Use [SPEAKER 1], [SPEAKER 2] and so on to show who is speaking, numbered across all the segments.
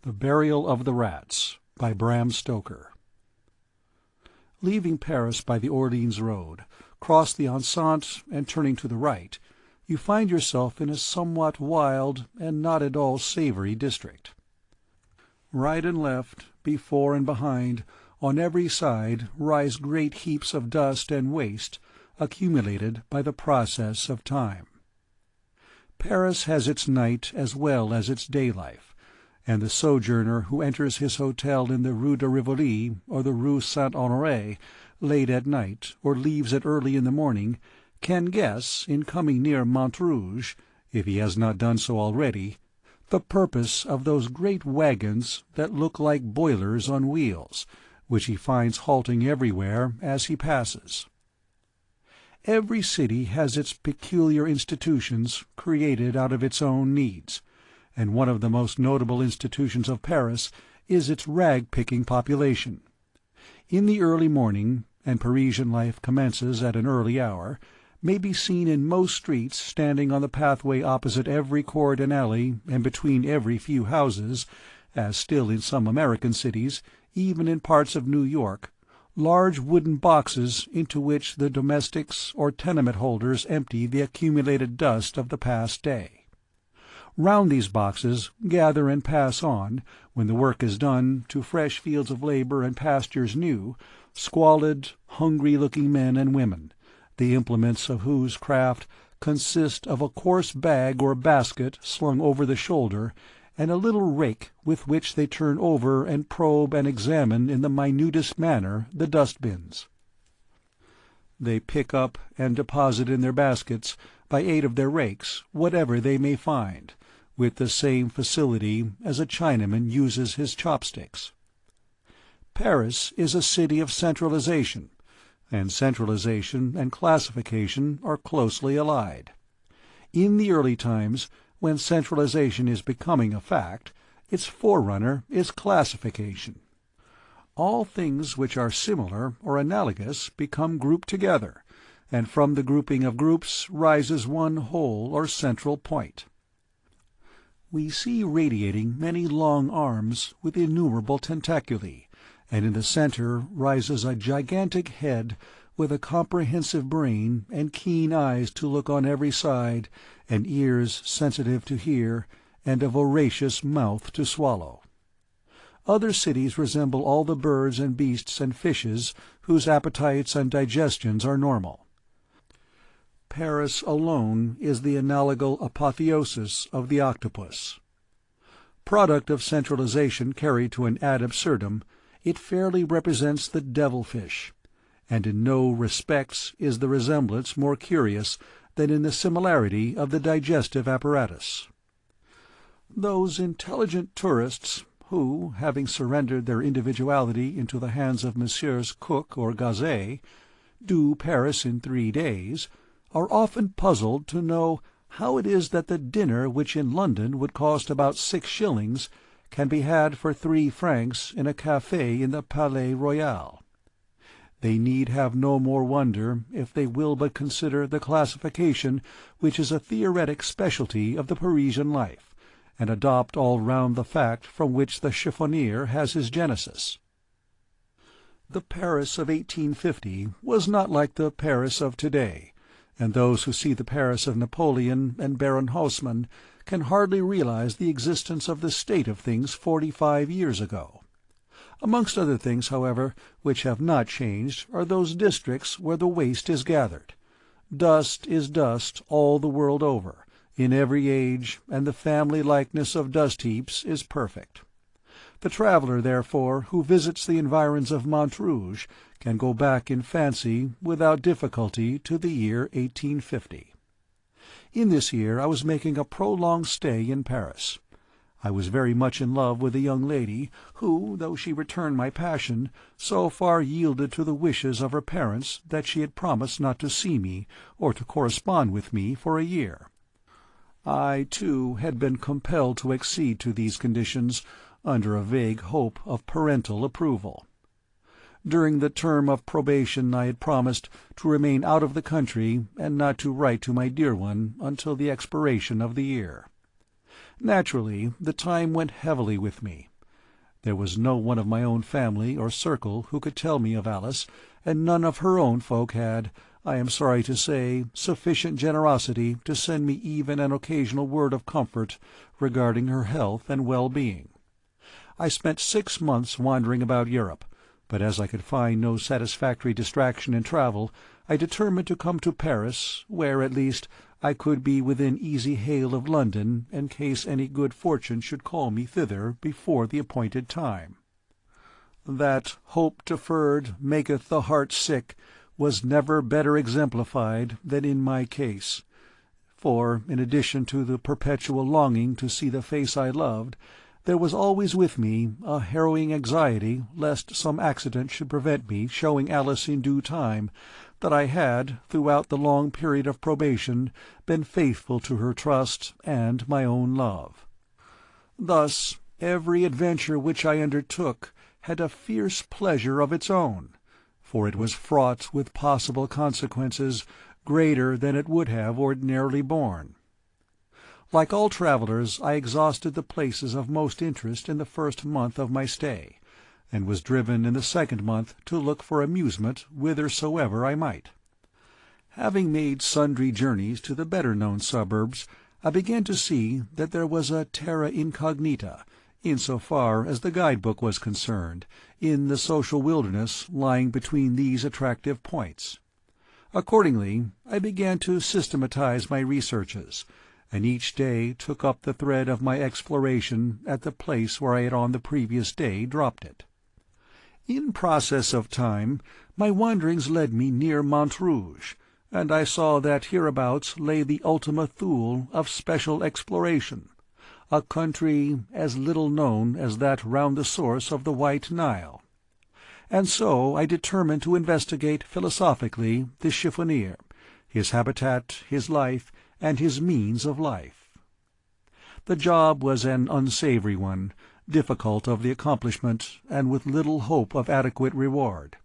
[SPEAKER 1] The Burial of the Rats by Bram Stoker. Leaving Paris by the Orleans road, cross the Enceinte, and turning to the right, you find yourself in a somewhat wild and not at all savory district. Right and left, before and behind, on every side rise great heaps of dust and waste, accumulated by the process of time. Paris has its night as well as its day life, and the sojourner who enters his hotel in the Rue de Rivoli or the Rue Saint-Honoré late at night or leaves it early in the morning can guess, in coming near Montrouge, if he has not done so already, the purpose of those great wagons that look like boilers on wheels, which he finds halting everywhere as he passes. Every city has its peculiar institutions created out of its own needs, and one of the most notable institutions of Paris is its rag-picking population. In the early morning, and Parisian life commences at an early hour, may be seen in most streets standing on the pathway opposite every court and alley and between every few houses, as still in some American cities, even in parts of New York, large wooden boxes into which the domestics or tenement-holders empty the accumulated dust of the past day. Round these boxes gather and pass on, when the work is done, to fresh fields of labor and pastures new, squalid, hungry-looking men and women, the implements of whose craft consist of a coarse bag or basket slung over the shoulder, and a little rake with which they turn over and probe and examine in the minutest manner the dust-bins. They pick up and deposit in their baskets, by aid of their rakes, whatever they may find, with the same facility as a Chinaman uses his chopsticks. Paris is a city of centralization, and centralization and classification are closely allied. In the early times, when centralization is becoming a fact, its forerunner is classification. All things which are similar or analogous become grouped together, and from the grouping of groups rises one whole or central point. We see radiating many long arms with innumerable tentaculi, and in the center rises a gigantic head with a comprehensive brain and keen eyes to look on every side, and ears sensitive to hear, and a voracious mouth to swallow. Other cities resemble all the birds and beasts and fishes whose appetites and digestions are normal. Paris alone is the analogal apotheosis of the octopus. Product of centralization carried to an ad absurdum, it fairly represents the devil-fish, and in no respects is the resemblance more curious than in the similarity of the digestive apparatus. Those intelligent tourists who, having surrendered their individuality into the hands of Messrs. Cook or Gauzet, do Paris in 3 days, are often puzzled to know how it is that the dinner which in London would cost about 6 shillings can be had for 3 francs in a café in the Palais Royal. They need have no more wonder if they will but consider the classification which is a theoretic specialty of the Parisian life, and adopt all round the fact from which the chiffonier has his genesis. The Paris of 1850 was not like the Paris of to-day, and those who see the Paris of Napoleon and Baron Haussmann can hardly realize the existence of the state of things 45 years ago. Amongst other things, however, which have not changed are those districts where the waste is gathered. Dust is dust all the world over, in every age, and the family likeness of dust-heaps is perfect. The traveller, therefore, who visits the environs of Montrouge can go back in fancy without difficulty to the year 1850. In this year I was making a prolonged stay in Paris. I was very much in love with a young lady who, though she returned my passion, so far yielded to the wishes of her parents that she had promised not to see me or to correspond with me for a year. I, too, had been compelled to accede to these conditions, under a vague hope of parental approval. During the term of probation I had promised to remain out of the country and not to write to my dear one until the expiration of the year. Naturally, the time went heavily with me, There was no one of my own family or circle who could tell me of Alice, and none of her own folk had, I am sorry to say, sufficient generosity to send me even an occasional word of comfort regarding her health and well-being. I spent 6 months wandering about Europe, but as I could find no satisfactory distraction in travel, I determined to come to Paris, where, at least, I could be within easy hail of London in case any good fortune should call me thither before the appointed time. That hope deferred maketh the heart sick was never better exemplified than in my case, for, in addition to the perpetual longing to see the face I loved, there was always with me a harrowing anxiety lest some accident should prevent me showing Alice in due time that I had, throughout the long period of probation, been faithful to her trust and my own love. Thus every adventure which I undertook had a fierce pleasure of its own, for it was fraught with possible consequences greater than it would have ordinarily borne. Like all travellers, I exhausted the places of most interest in the first month of my stay, and was driven in the second month to look for amusement whithersoever I might. Having made sundry journeys to the better-known suburbs, I began to see that there was a terra incognita, in so far as the guide-book was concerned, in the social wilderness lying between these attractive points. Accordingly, I began to systematize my researches, and each day took up the thread of my exploration at the place where I had on the previous day dropped it. In process of time my wanderings led me near Montrouge, and I saw that hereabouts lay the Ultima Thule of special exploration, a country as little known as that round the source of the White Nile. And so I determined to investigate philosophically the chiffonier, his habitat, his life, and his means of life. The job was an unsavoury one, difficult of the accomplishment, and with little hope of adequate reward.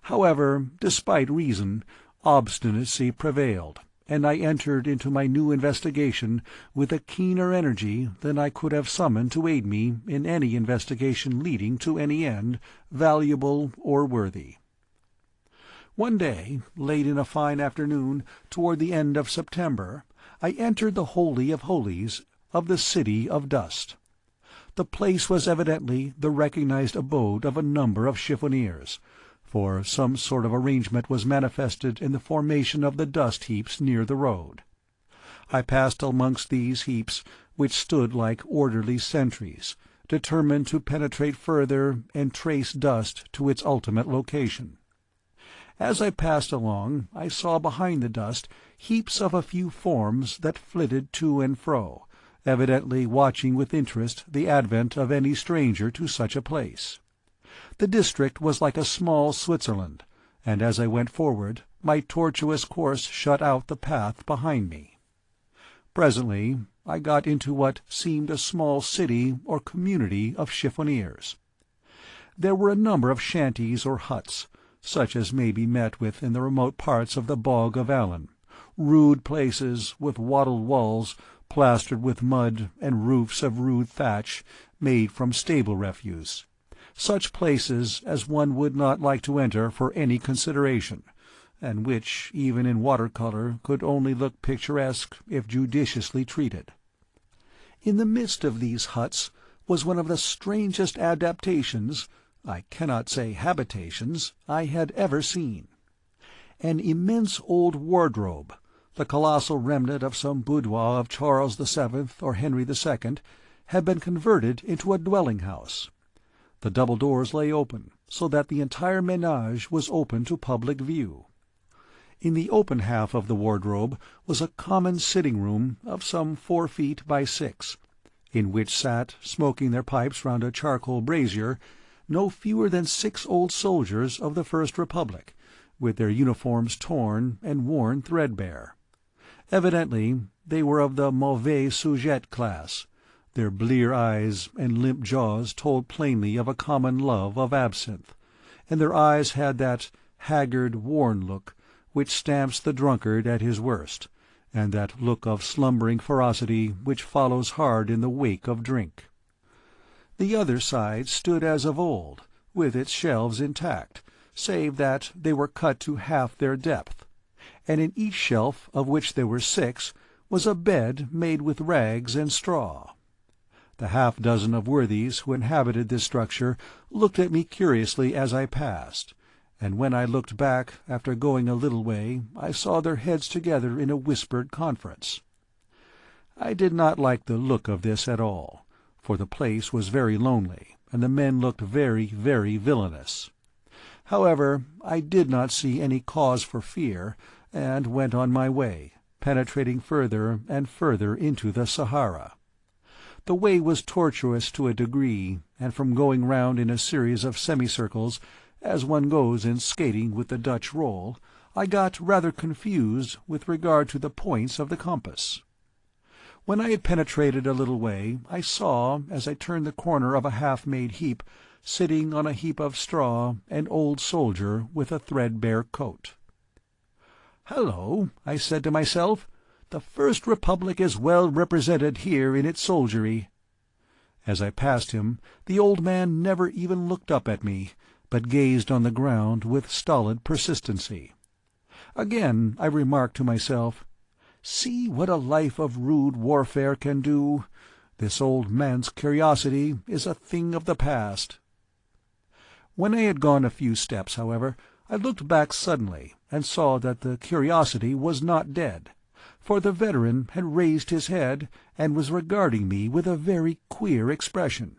[SPEAKER 1] However, despite reason, obstinacy prevailed, and I entered into my new investigation with a keener energy than I could have summoned to aid me in any investigation leading to any end, valuable or worthy. One day, late in a fine afternoon, toward the end of September, I entered the Holy of Holies of the City of Dust. The place was evidently the recognized abode of a number of chiffoniers, for some sort of arrangement was manifested in the formation of the dust-heaps near the road. I passed amongst these heaps, which stood like orderly sentries, determined to penetrate further and trace dust to its ultimate location. As I passed along, I saw behind the dust heaps of a few forms that flitted to and fro, evidently watching with interest the advent of any stranger to such a place. The district was like a small Switzerland, and as I went forward, my tortuous course shut out the path behind me. Presently I got into what seemed a small city or community of chiffoniers. There were a number of shanties or huts, such as may be met with in the remote parts of the bog of Allen, rude places with wattled walls, plastered with mud, and roofs of rude thatch, made from stable refuse, such places as one would not like to enter for any consideration, and which, even in water-colour, could only look picturesque if judiciously treated. In the midst of these huts was one of the strangest adaptations, I cannot say habitations, I had ever seen. An immense old wardrobe, the colossal remnant of some boudoir of Charles VII. Or Henry II., had been converted into a dwelling-house. The double doors lay open, so that the entire menage was open to public view. In the open half of the wardrobe was a common sitting-room of some 4 feet by 6, in which sat, smoking their pipes round a charcoal brazier, no fewer than 6 old soldiers of the First Republic, with their uniforms torn and worn threadbare. Evidently they were of the mauvais sujet class. Their blear eyes and limp jaws told plainly of a common love of absinthe, and their eyes had that haggard, worn look which stamps the drunkard at his worst, and that look of slumbering ferocity which follows hard in the wake of drink. The other side stood as of old, with its shelves intact, save that they were cut to half their depth, and in each shelf, of which there were 6, was a bed made with rags and straw. The half-dozen of worthies who inhabited this structure looked at me curiously as I passed, and when I looked back after going a little way I saw their heads together in a whispered conference. I did not like the look of this at all, for the place was very lonely, and the men looked very, very villainous. However, I did not see any cause for fear, and went on my way, penetrating further and further into the Sahara. The way was tortuous to a degree, and from going round in a series of semicircles, as one goes in skating with the Dutch roll, I got rather confused with regard to the points of the compass. When I had penetrated a little way, I saw, as I turned the corner of a half-made heap, sitting on a heap of straw, an old soldier with a threadbare coat. "Hello," I said to myself, "the First Republic is well represented here in its soldiery." As I passed him, the old man never even looked up at me, but gazed on the ground with stolid persistency. Again I remarked to myself, "See what a life of rude warfare can do. This old man's curiosity is a thing of the past." When I had gone a few steps, however, I looked back suddenly and saw that the curiosity was not dead, for the veteran had raised his head and was regarding me with a very queer expression.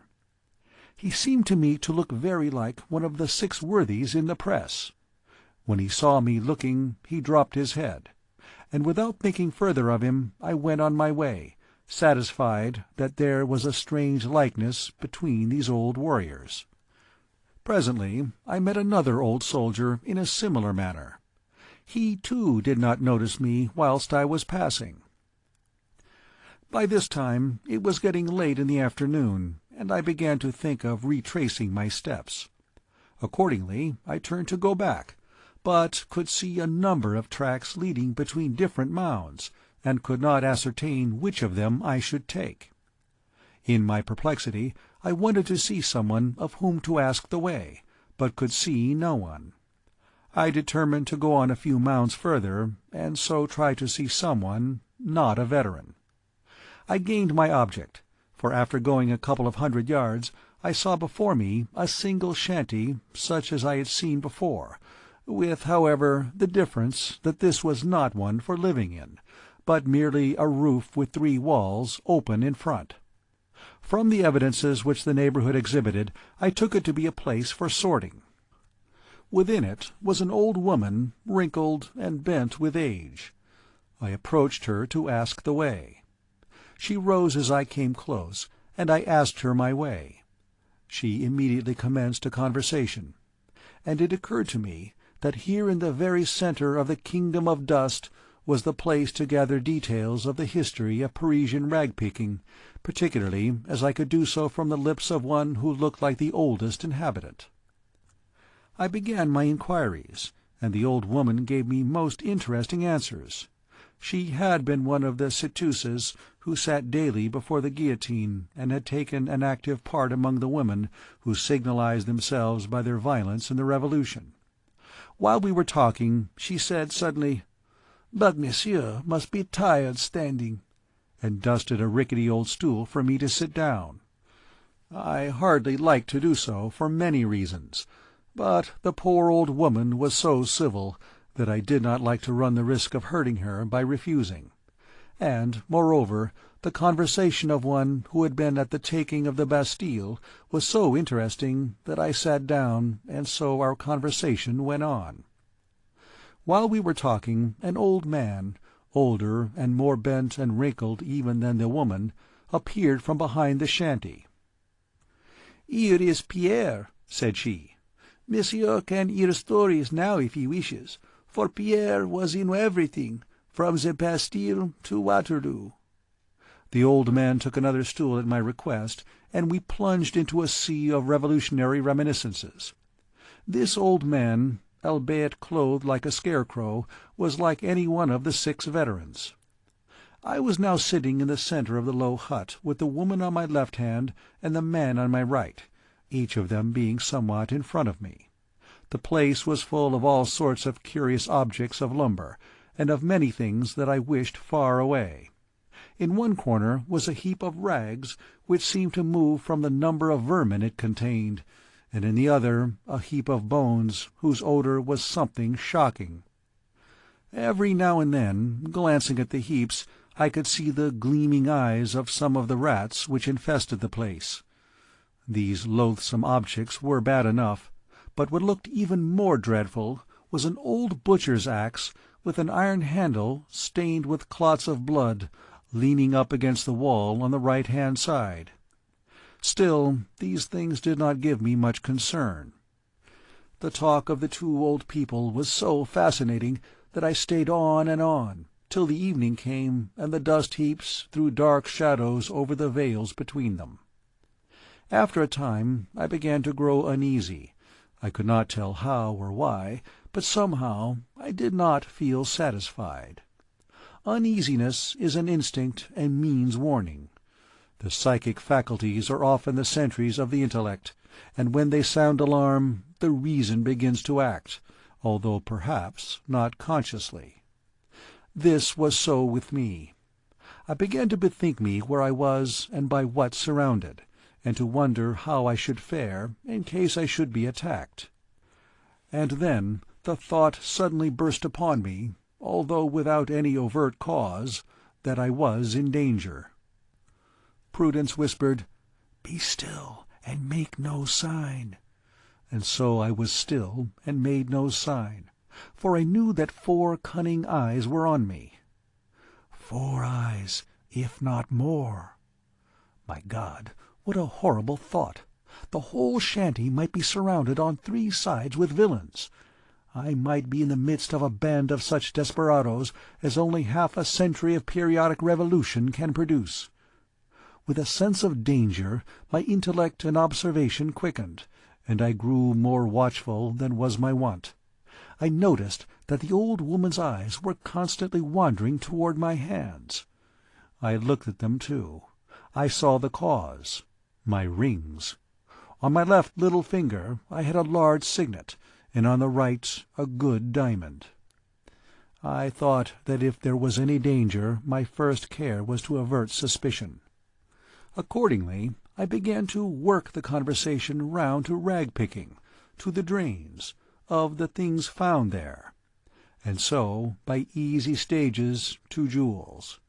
[SPEAKER 1] He seemed to me to look very like one of the 6 worthies in the press. When he saw me looking, he dropped his head, and without thinking further of him, I went on my way, satisfied that there was a strange likeness between these old warriors. Presently I met another old soldier in a similar manner. He, too, did not notice me whilst I was passing. By this time it was getting late in the afternoon, and I began to think of retracing my steps. Accordingly I turned to go back, but could see a number of tracks leading between different mounds, and could not ascertain which of them I should take. In my perplexity I wanted to see someone of whom to ask the way, but could see no one. I determined to go on a few mounds further, and so try to see someone, not a veteran. I gained my object, for after going a couple of 100 yards I saw before me a single shanty such as I had seen before, with, however, the difference that this was not one for living in, but merely a roof with 3 walls open in front. From the evidences which the neighbourhood exhibited, I took it to be a place for sorting. Within it was an old woman, wrinkled and bent with age. I approached her to ask the way. She rose as I came close, and I asked her my way. She immediately commenced a conversation, and it occurred to me that here in the very centre of the kingdom of dust was the place to gather details of the history of Parisian rag-picking, particularly as I could do so from the lips of one who looked like the oldest inhabitant. I began my inquiries, and the old woman gave me most interesting answers. She had been one of the citeuses who sat daily before the guillotine, and had taken an active part among the women who signalized themselves by their violence in the Revolution. While we were talking, she said suddenly, "But monsieur must be tired standing," and dusted a rickety old stool for me to sit down. I hardly liked to do so for many reasons, but the poor old woman was so civil that I did not like to run the risk of hurting her by refusing, and, moreover, the conversation of one who had been at the taking of the Bastille was so interesting that I sat down, and so our conversation went on. While we were talking, an old man, older and more bent and wrinkled even than the woman, appeared from behind the shanty. "Here is Pierre," said she. "Monsieur can hear stories now if he wishes, for Pierre was in everything, from the Bastille to Waterloo." The old man took another stool at my request, and we plunged into a sea of revolutionary reminiscences. This old man, albeit clothed like a scarecrow, was like any one of the 6 veterans. I was now sitting in the centre of the low hut, with the woman on my left hand and the man on my right, each of them being somewhat in front of me. The place was full of all sorts of curious objects of lumber, and of many things that I wished far away. In one corner was a heap of rags which seemed to move from the number of vermin it contained, and in the other a heap of bones whose odour was something shocking. Every now and then, glancing at the heaps, I could see the gleaming eyes of some of the rats which infested the place. These loathsome objects were bad enough, but what looked even more dreadful was an old butcher's axe with an iron handle stained with clots of blood, leaning up against the wall on the right-hand side. Still, these things did not give me much concern. The talk of the two old people was so fascinating that I stayed on, till the evening came and the dust heaps threw dark shadows over the vales between them. After a time I began to grow uneasy. I could not tell how or why, but somehow I did not feel satisfied. Uneasiness is an instinct and means warning. The psychic faculties are often the sentries of the intellect, and when they sound alarm, the reason begins to act, although perhaps not consciously. This was so with me. I began to bethink me where I was and by what surrounded, and to wonder how I should fare in case I should be attacked. And then the thought suddenly burst upon me, although without any overt cause, that I was in danger. Prudence whispered, "Be still, and make no sign." And so I was still, and made no sign, for I knew that 4 cunning eyes were on me. 4 eyes, if not more. My God, what a horrible thought! The whole shanty might be surrounded on 3 sides with villains. I might be in the midst of a band of such desperadoes as only half a century of periodic revolution can produce. With a sense of danger my intellect and observation quickened, and I grew more watchful than was my wont. I noticed that the old woman's eyes were constantly wandering toward my hands. I looked at them too. I saw the cause: my rings. On my left little finger I had a large signet, and on the right a good diamond. I thought that if there was any danger my first care was to avert suspicion. Accordingly I began to work the conversation round to rag-picking, to the drains, of the things found there, and so by easy stages to jewels.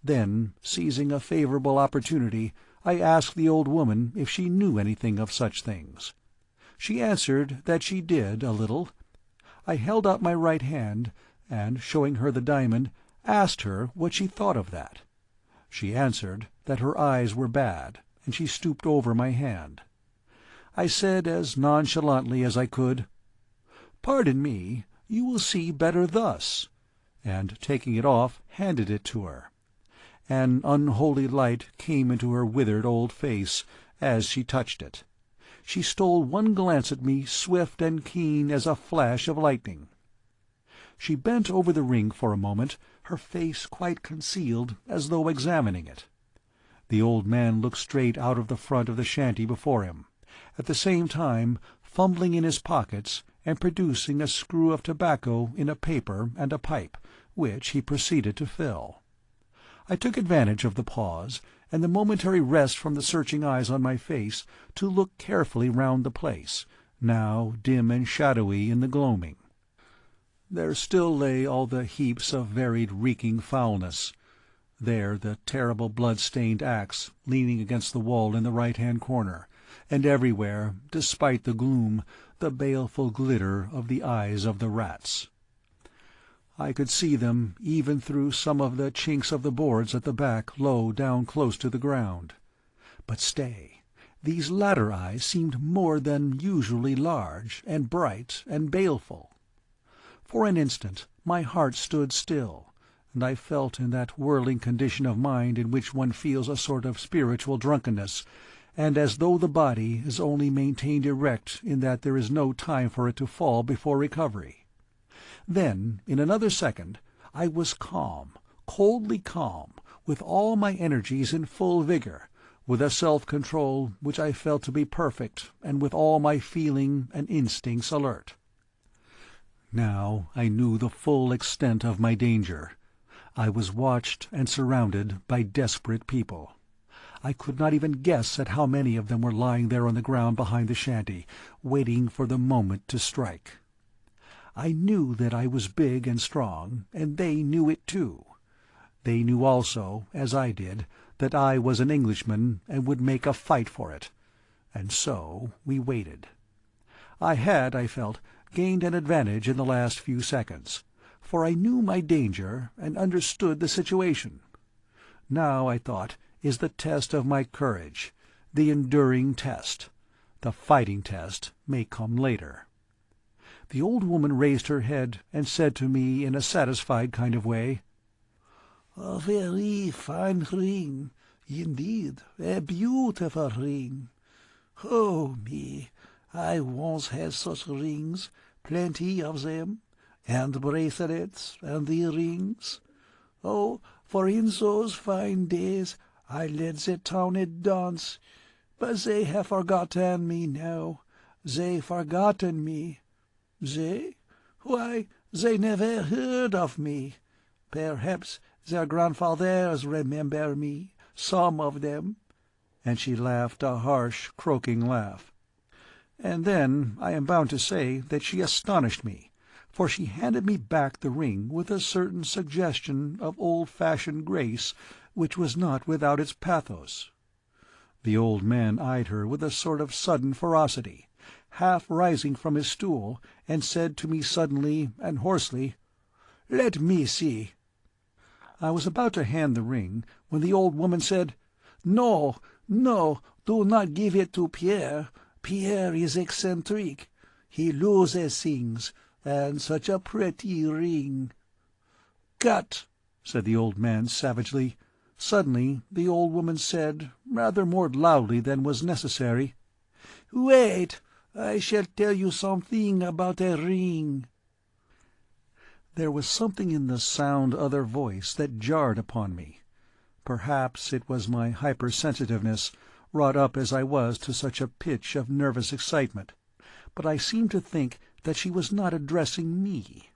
[SPEAKER 1] Then, seizing a favourable opportunity, I asked the old woman if she knew anything of such things. She answered that she did, a little. I held out my right hand, and, showing her the diamond, asked her what she thought of that. She answered that her eyes were bad, and she stooped over my hand. I said as nonchalantly as I could, "Pardon me, you will see better thus," and, taking it off, handed it to her. An unholy light came into her withered old face as she touched it. She stole one glance at me, swift and keen as a flash of lightning. She bent over the ring for a moment, her face quite concealed, as though examining it. The old man looked straight out of the front of the shanty before him, at the same time fumbling in his pockets and producing a screw of tobacco in a paper and a pipe, which he proceeded to fill. I took advantage of the pause, and the momentary rest from the searching eyes on my face, to look carefully round the place, now dim and shadowy in the gloaming. There still lay all the heaps of varied reeking foulness. There the terrible blood-stained axe, leaning against the wall in the right-hand corner, and everywhere, despite the gloom, the baleful glitter of the eyes of the rats. I could see them even through some of the chinks of the boards at the back, low down close to the ground. But stay, these latter eyes seemed more than usually large and bright and baleful. For an instant my heart stood still, and I felt in that whirling condition of mind in which one feels a sort of spiritual drunkenness, and as though the body is only maintained erect in that there is no time for it to fall before recovery. Then, in another second, I was calm, coldly calm, with all my energies in full vigor, with a self-control which I felt to be perfect, and with all my feeling and instincts alert. Now I knew the full extent of my danger. I was watched and surrounded by desperate people. I could not even guess at how many of them were lying there on the ground behind the shanty, waiting for the moment to strike. I knew that I was big and strong, and they knew it too. They knew also, as I did, that I was an Englishman and would make a fight for it. And so we waited. I had, I felt, gained an advantage in the last few seconds, for I knew my danger and understood the situation. Now, I thought, is the test of my courage, the enduring test. The fighting test may come later. The old woman raised her head and said to me in a satisfied kind of way, "A very fine ring, indeed, a beautiful ring. Oh me, I once had such rings, plenty of them, and bracelets and earrings. Oh, for in those fine days I led the town a dance, but they have forgotten me now, they forgotten me. They? Why, they never heard of me. Perhaps their grandfathers remember me, some of them." And she laughed a harsh, croaking laugh. And then I am bound to say that she astonished me, for she handed me back the ring with a certain suggestion of old-fashioned grace which was not without its pathos. The old man eyed her with a sort of sudden ferocity, half rising from his stool, and said to me suddenly and hoarsely, "Let me see." I was about to hand the ring, when the old woman said, "No, no, do not give it to Pierre. Pierre is eccentric. He loses things, and such a pretty ring." "Cut!" said the old man savagely. Suddenly the old woman said, rather more loudly than was necessary, "Wait! I shall tell you something about a ring." There was something in the sound of her voice that jarred upon me. Perhaps it was my hypersensitiveness, wrought up as I was to such a pitch of nervous excitement, but I seemed to think that she was not addressing me.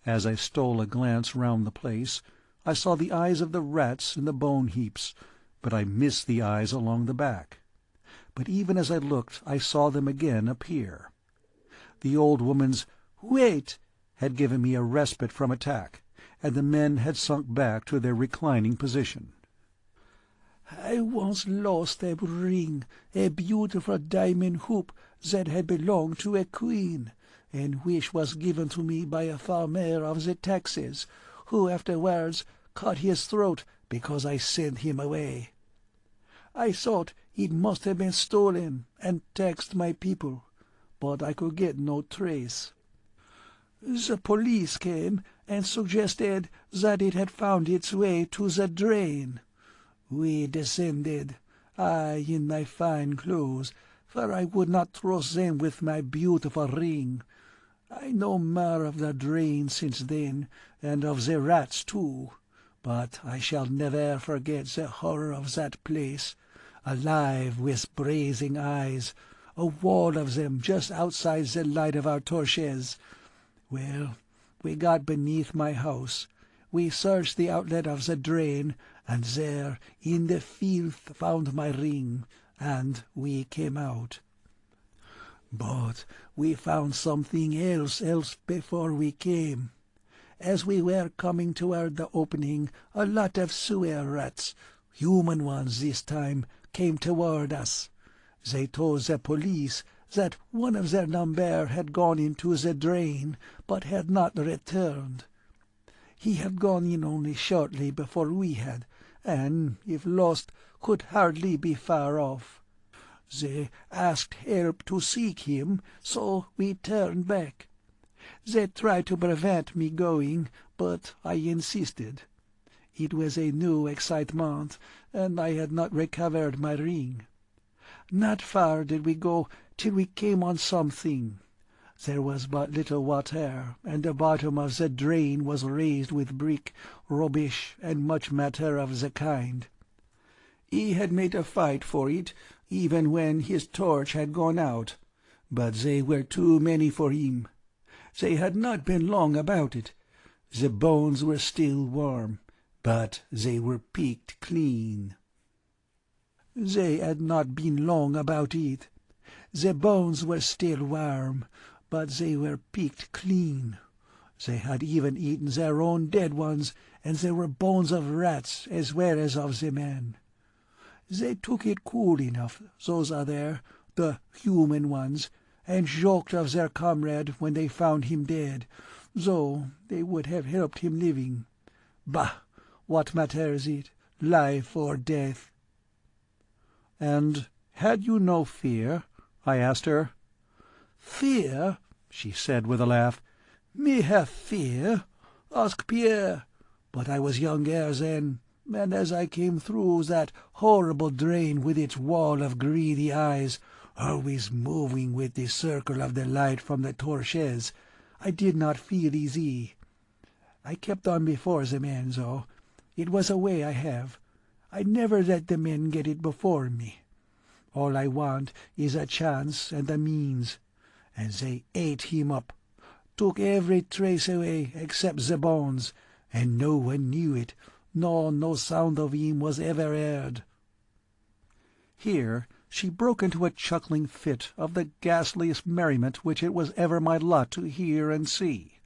[SPEAKER 1] As I stole a glance round the place, I saw the eyes of the rats in the bone-heaps, but I missed the eyes along the back. But even as I looked I saw them again appear. The old woman's "Wait!" had given me a respite from attack, and the men had sunk back to their reclining position. "I once lost a ring, a beautiful diamond hoop that had belonged to a queen, and which was given to me by a farmer of the taxes, who afterwards cut his throat because I sent him away. I thought it must have been stolen, and taxed my people, but I could get no trace. The police came and suggested that it had found its way to the drain. We descended, I in my fine clothes, for I would not trust them with my beautiful ring. I know more of the drain since then, and of the rats too, but I shall never forget the horror of that place, alive with blazing eyes, a wall of them just outside the light of our torches. Well, we got beneath my house. We searched the outlet of the drain, and there, in the filth, found my ring, and we came out. But we found something else before we came. As we were coming toward the opening, a lot of sewer rats, human ones this time, came toward us. They told the police that one of their number had gone into the drain, but had not returned. He had gone in only shortly before we had, and, if lost, could hardly be far off. They asked help to seek him, so we turned back. They tried to prevent me going, but I insisted. It was a new excitement, and I had not recovered my ring. Not far did we go till we came on something.
[SPEAKER 2] There was but little water, and the bottom of the drain was raised with brick, rubbish, and much matter of the kind. He had made a fight for it, even when his torch had gone out, but they were too many for him. They had not been long about it. The bones were still warm, but they were picked clean. They had not been long about it. The bones were still warm, but they were picked clean. They had even eaten their own dead ones, and there were bones of rats as well as of the men. They took it cool enough, those other, the human ones, and joked of their comrade when they found him dead, though they would have helped him living. Bah! What matters it, life or death?
[SPEAKER 1] "And had you no fear?" I asked her.
[SPEAKER 2] "Fear?" she said with a laugh. "Me have fear? Ask Pierre. But I was younger then, and as I came through that horrible drain with its wall of greedy eyes, always moving with the circle of the light from the torches, I did not feel easy. I kept on before the men, though. It was a way I have. I never let the men get it before me. All I want is a chance and a means. And they ate him up, took every trace away except the bones, and no one knew it, nor no sound of him was ever heard."
[SPEAKER 1] Here she broke into a chuckling fit of the ghastliest merriment which it was ever my lot to hear and see.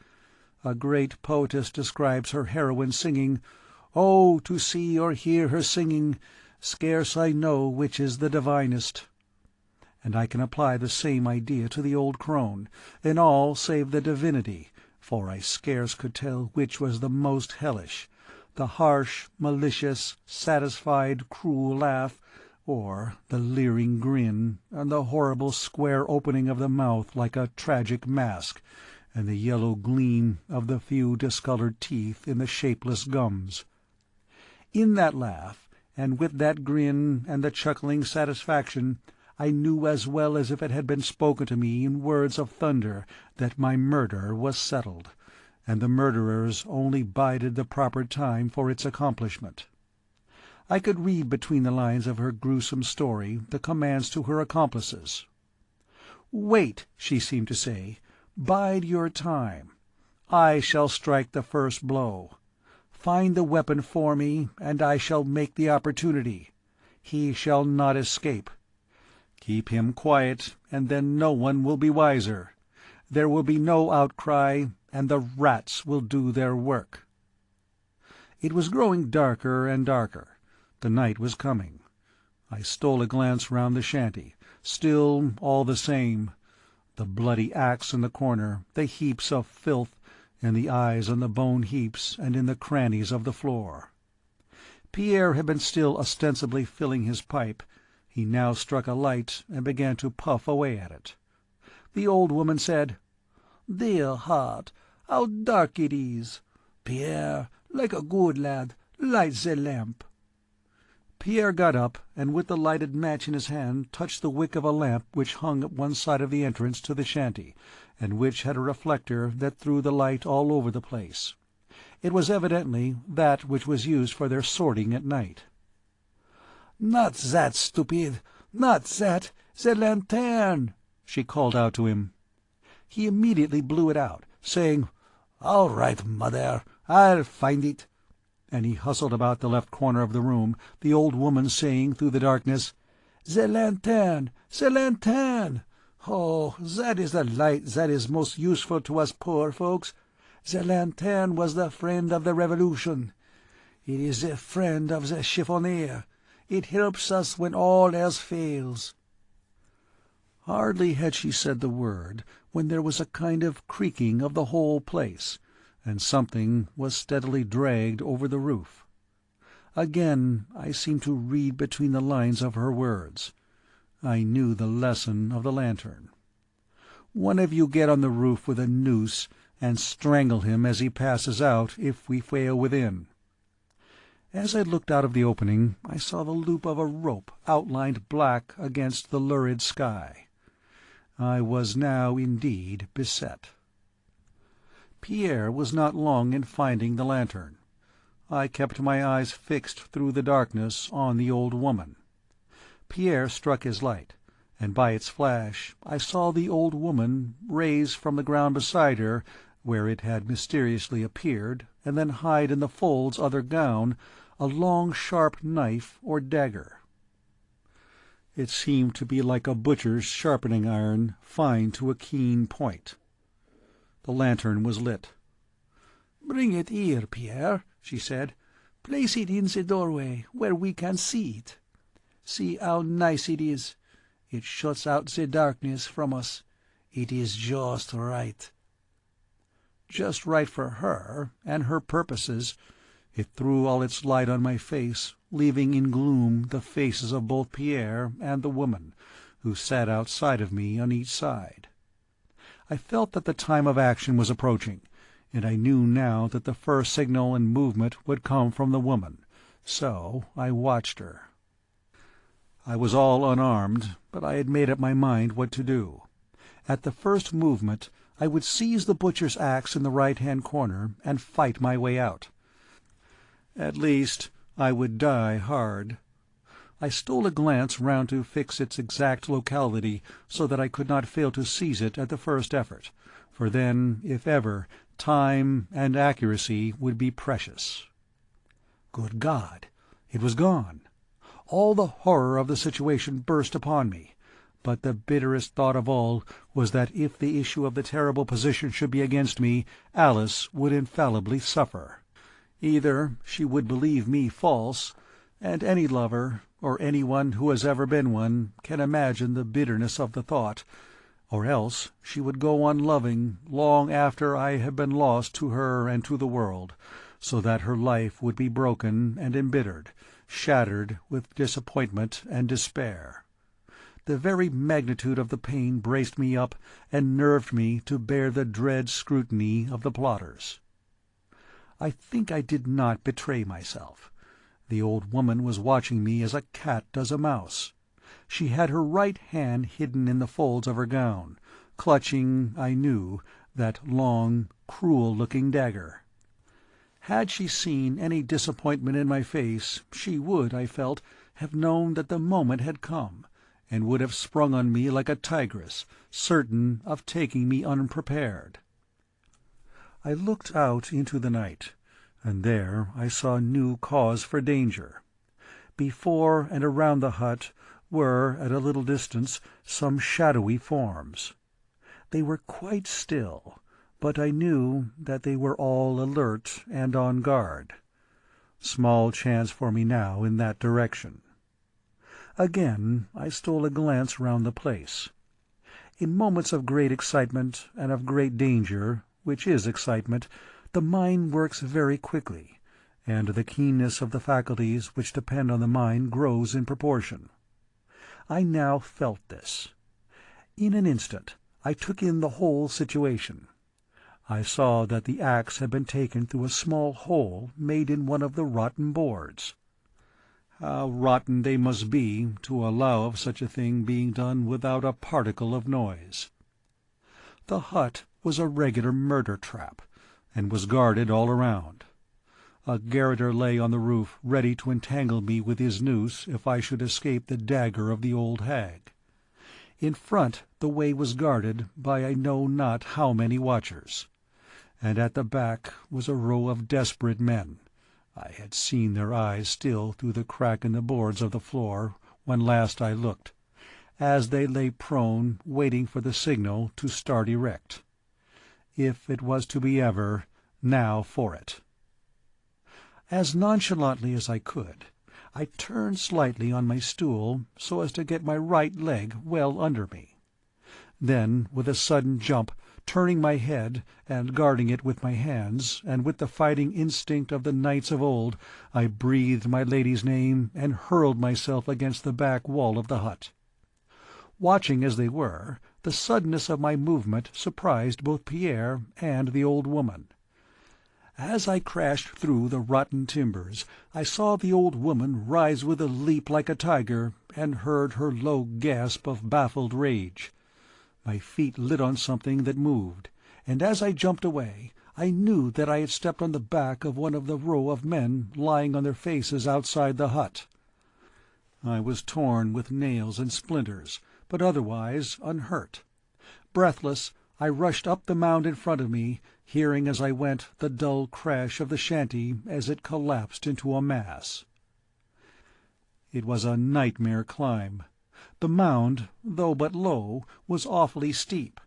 [SPEAKER 1] A great poetess describes her heroine singing, "Oh, to see or hear her singing, scarce I know which is the divinest." And I can apply the same idea to the old crone, in all save the divinity, for I scarce could tell which was the most hellish, the harsh, malicious, satisfied, cruel laugh, or the leering grin, and the horrible square opening of the mouth like a tragic mask, and the yellow gleam of the few discoloured teeth in the shapeless gums. In that laugh, and with that grin and the chuckling satisfaction, I knew as well as if it had been spoken to me in words of thunder that my murder was settled, and the murderers only bided the proper time for its accomplishment. I could read between the lines of her gruesome story the commands to her accomplices. "Wait," she seemed to say, "bide your time. I shall strike the first blow. Find the weapon for me, and I shall make the opportunity. He shall not escape. Keep him quiet, and then no one will be wiser. There will be no outcry, and the rats will do their work." It was growing darker and darker. The night was coming. I stole a glance round the shanty. Still all the same. The bloody axe in the corner, the heaps of filth, and the eyes on the bone heaps and in the crannies of the floor. Pierre had been still ostensibly filling his pipe. He now struck a light and began to puff away at it. The old woman said, "Dear heart, how dark it is! Pierre, like a good lad, light the lamp." Pierre got up, and with the lighted match in his hand touched the wick of a lamp which hung at one side of the entrance to the shanty, and which had a reflector that threw the light all over the place. It was evidently that which was used for their sorting at night. "Not that, stupid! Not that! The lantern!" she called out to him. He immediately blew it out, saying, "All right, mother, I'll find it." And he hustled about the left corner of the room, the old woman saying through the darkness, "The lantern! The lantern! Oh, that is the light that is most useful to us poor folks. The lantern was the friend of the Revolution. It is the friend of the chiffonnier. It helps us when all else fails." Hardly had she said the word when there was a kind of creaking of the whole place, and something was steadily dragged over the roof. Again I seemed to read between the lines of her words. I knew the lesson of the lantern. "One of you get on the roof with a noose and strangle him as he passes out if we fail within." As I looked out of the opening I saw the loop of a rope outlined black against the lurid sky. I was now indeed beset. Pierre was not long in finding the lantern. I kept my eyes fixed through the darkness on the old woman. Pierre struck his light, and by its flash I saw the old woman raise from the ground beside her, where it had mysteriously appeared, and then hide in the folds of her gown, a long sharp knife or dagger. It seemed to be like a butcher's sharpening iron, fine to a keen point. The lantern was lit.
[SPEAKER 2] "Bring it here, Pierre," she said. "Place it in the doorway, where we can see it. See how nice it is. It shuts out the darkness from us. It is just right."
[SPEAKER 1] Just right for her and her purposes. It threw all its light on my face, leaving in gloom the faces of both Pierre and the woman, who sat outside of me on each side. I felt that the time of action was approaching, and I knew now that the first signal and movement would come from the woman, so I watched her. I was all unarmed, but I had made up my mind what to do. At the first movement I would seize the butcher's axe in the right-hand corner and fight my way out. At least I would die hard. I stole a glance round to fix its exact locality, so that I could not fail to seize it at the first effort, for then, if ever, time and accuracy would be precious. Good God! It was gone. All the horror of the situation burst upon me, but the bitterest thought of all was that if the issue of the terrible position should be against me, Alice would infallibly suffer. Either she would believe me false, and any lover, or any one who has ever been one, can imagine the bitterness of the thought, or else she would go on loving long after I have been lost to her and to the world, so that her life would be broken and embittered, shattered with disappointment and despair. The very magnitude of the pain braced me up and nerved me to bear the dread scrutiny of the plotters. I think I did not betray myself. The old woman was watching me as a cat does a mouse. She had her right hand hidden in the folds of her gown, clutching, I knew, that long, cruel-looking dagger. Had she seen any disappointment in my face, she would, I felt, have known that the moment had come, and would have sprung on me like a tigress, certain of taking me unprepared. I looked out into the night, and there I saw new cause for danger. Before and around the hut were, at a little distance, some shadowy forms. They were quite still, but I knew that they were all alert and on guard. Small chance for me now in that direction. Again I stole a glance round the place. In moments of great excitement and of great danger, which is excitement, the mind works very quickly, and the keenness of the faculties which depend on the mind grows in proportion. I now felt this. In an instant I took in the whole situation. I saw that the axe had been taken through a small hole made in one of the rotten boards. How rotten they must be to allow of such a thing being done without a particle of noise. The hut was a regular murder-trap, and was guarded all around. A garroter lay on the roof ready to entangle me with his noose if I should escape the dagger of the old hag. In front the way was guarded by I know not how many watchers, and at the back was a row of desperate men. I had seen their eyes still through the crack in the boards of the floor when last I looked, as they lay prone waiting for the signal to start erect. If it was to be ever, now for it. As nonchalantly as I could, I turned slightly on my stool so as to get my right leg well under me. Then, with a sudden jump, turning my head and guarding it with my hands, and with the fighting instinct of the knights of old, I breathed my lady's name and hurled myself against the back wall of the hut. Watching as they were, the suddenness of my movement surprised both Pierre and the old woman. As I crashed through the rotten timbers, I saw the old woman rise with a leap like a tiger, and heard her low gasp of baffled rage. My feet lit on something that moved, and as I jumped away, I knew that I had stepped on the back of one of the row of men lying on their faces outside the hut. I was torn with nails and splinters, but otherwise unhurt. Breathless, I rushed up the mound in front of me, hearing as I went the dull crash of the shanty as it collapsed into a mass. It was a nightmare climb. The mound, though but low, was awfully steep,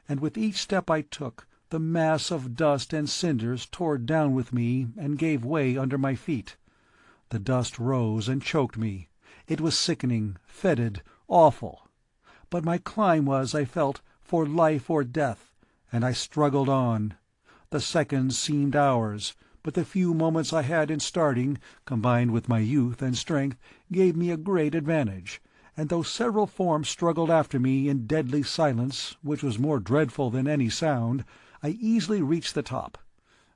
[SPEAKER 1] and with each step I took, the mass of dust and cinders tore down with me and gave way under my feet. The dust rose and choked me. It was sickening, fetid, awful. But my climb was, I felt, for life or death, and I struggled on. The seconds seemed hours, but the few moments I had in starting, combined with my youth and strength, gave me a great advantage, and though several forms struggled after me in deadly silence, which was more dreadful than any sound, I easily reached the top.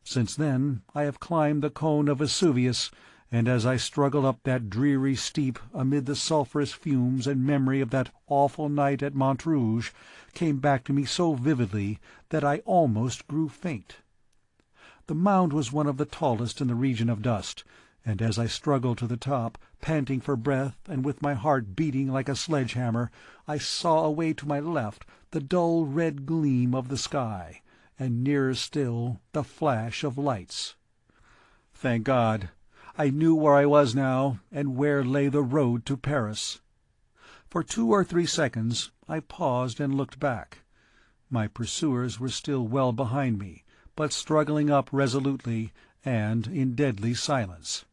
[SPEAKER 1] Since then I have climbed the cone of Vesuvius, and as I struggled up that dreary steep amid the sulphurous fumes, and memory of that awful night at Montrouge came back to me so vividly that I almost grew faint. The mound was one of the tallest in the region of dust, and as I struggled to the top, panting for breath and with my heart beating like a sledge-hammer, I saw away to my left the dull red gleam of the sky, and nearer still the flash of lights. Thank God! I knew where I was now, and where lay the road to Paris. For 2 or 3 seconds I paused and looked back. My pursuers were still well behind me, but struggling up resolutely and in deadly silence.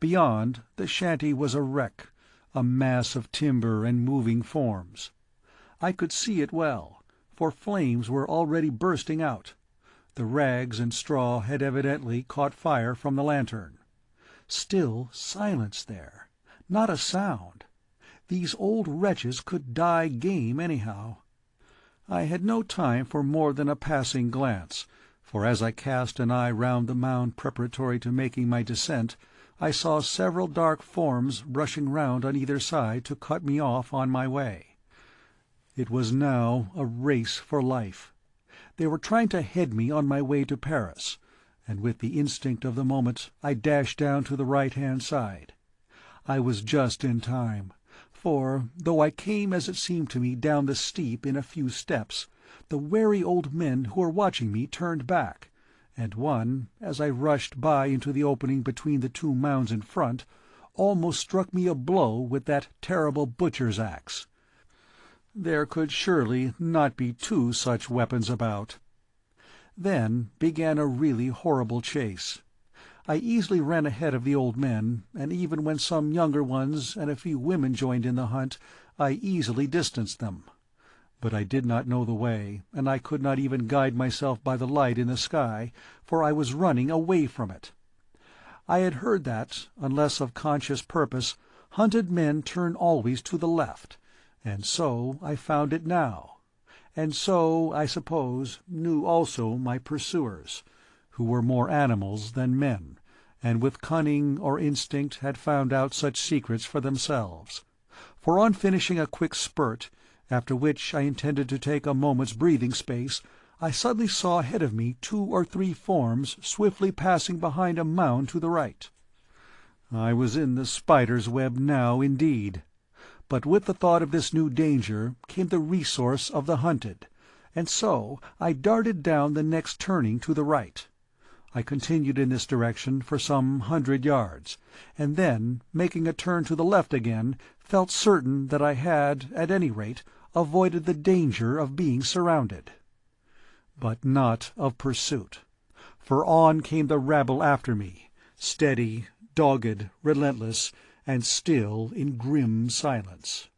[SPEAKER 1] Beyond, the shanty was a wreck, a mass of timber and moving forms. I could see it well, for flames were already bursting out. The rags and straw had evidently caught fire from the lantern. Still silence there, not a sound. These old wretches could die game anyhow. I had no time for more than a passing glance, for as I cast an eye round the mound preparatory to making my descent, I saw several dark forms rushing round on either side to cut me off on my way. It was now a race for life. They were trying to head me on my way to Paris, and with the instinct of the moment I dashed down to the right-hand side. I was just in time, for, though I came as it seemed to me down the steep in a few steps, the wary old men who were watching me turned back, and one, as I rushed by into the opening between the 2 mounds in front, almost struck me a blow with that terrible butcher's axe. There could surely not be 2 such weapons about. Then began a really horrible chase. I easily ran ahead of the old men, and even when some younger ones and a few women joined in the hunt, I easily distanced them. But I did not know the way, and I could not even guide myself by the light in the sky, for I was running away from it. I had heard that, unless of conscious purpose, hunted men turn always to the left, and so I found it now. And so, I suppose, knew also my pursuers, who were more animals than men, and with cunning or instinct had found out such secrets for themselves. For on finishing a quick spurt, after which I intended to take a moment's breathing space, I suddenly saw ahead of me 2 or 3 forms swiftly passing behind a mound to the right. I was in the spider's web now, indeed. But with the thought of this new danger came the resource of the hunted, and so I darted down the next turning to the right. I continued in this direction for some 100 yards, and then, making a turn to the left again, felt certain that I had, at any rate, avoided the danger of being surrounded. But not of pursuit, for on came the rabble after me, steady, dogged, relentless, and still in grim silence.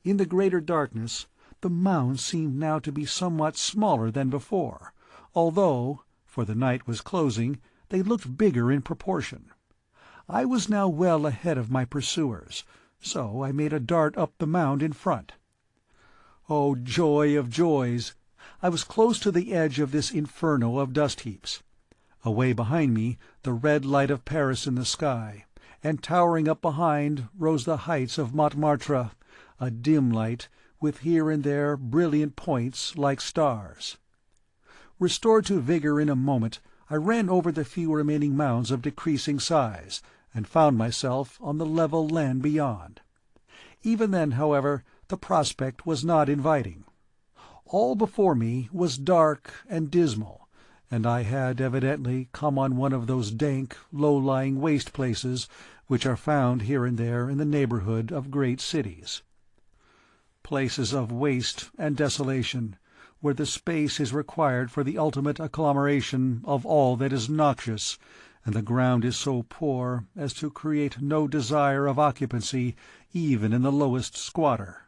[SPEAKER 1] In the greater darkness, the mounds seemed now to be somewhat smaller than before, although, for the night was closing, they looked bigger in proportion. I was now well ahead of my pursuers, so I made a dart up the mound in front. Oh, joy of joys! I was close to the edge of this inferno of dust-heaps. Away behind me the red light of Paris in the sky, and towering up behind rose the heights of Montmartre, a dim light with here and there brilliant points like stars. Restored to vigor in a moment, I ran over the few remaining mounds of decreasing size, and found myself on the level land beyond. Even then, however, the prospect was not inviting. All before me was dark and dismal, and I had evidently come on one of those dank, low-lying waste places which are found here and there in the neighbourhood of great cities. Places of waste and desolation, where the space is required for the ultimate agglomeration of all that is noxious, and the ground is so poor as to create no desire of occupancy even in the lowest squatter.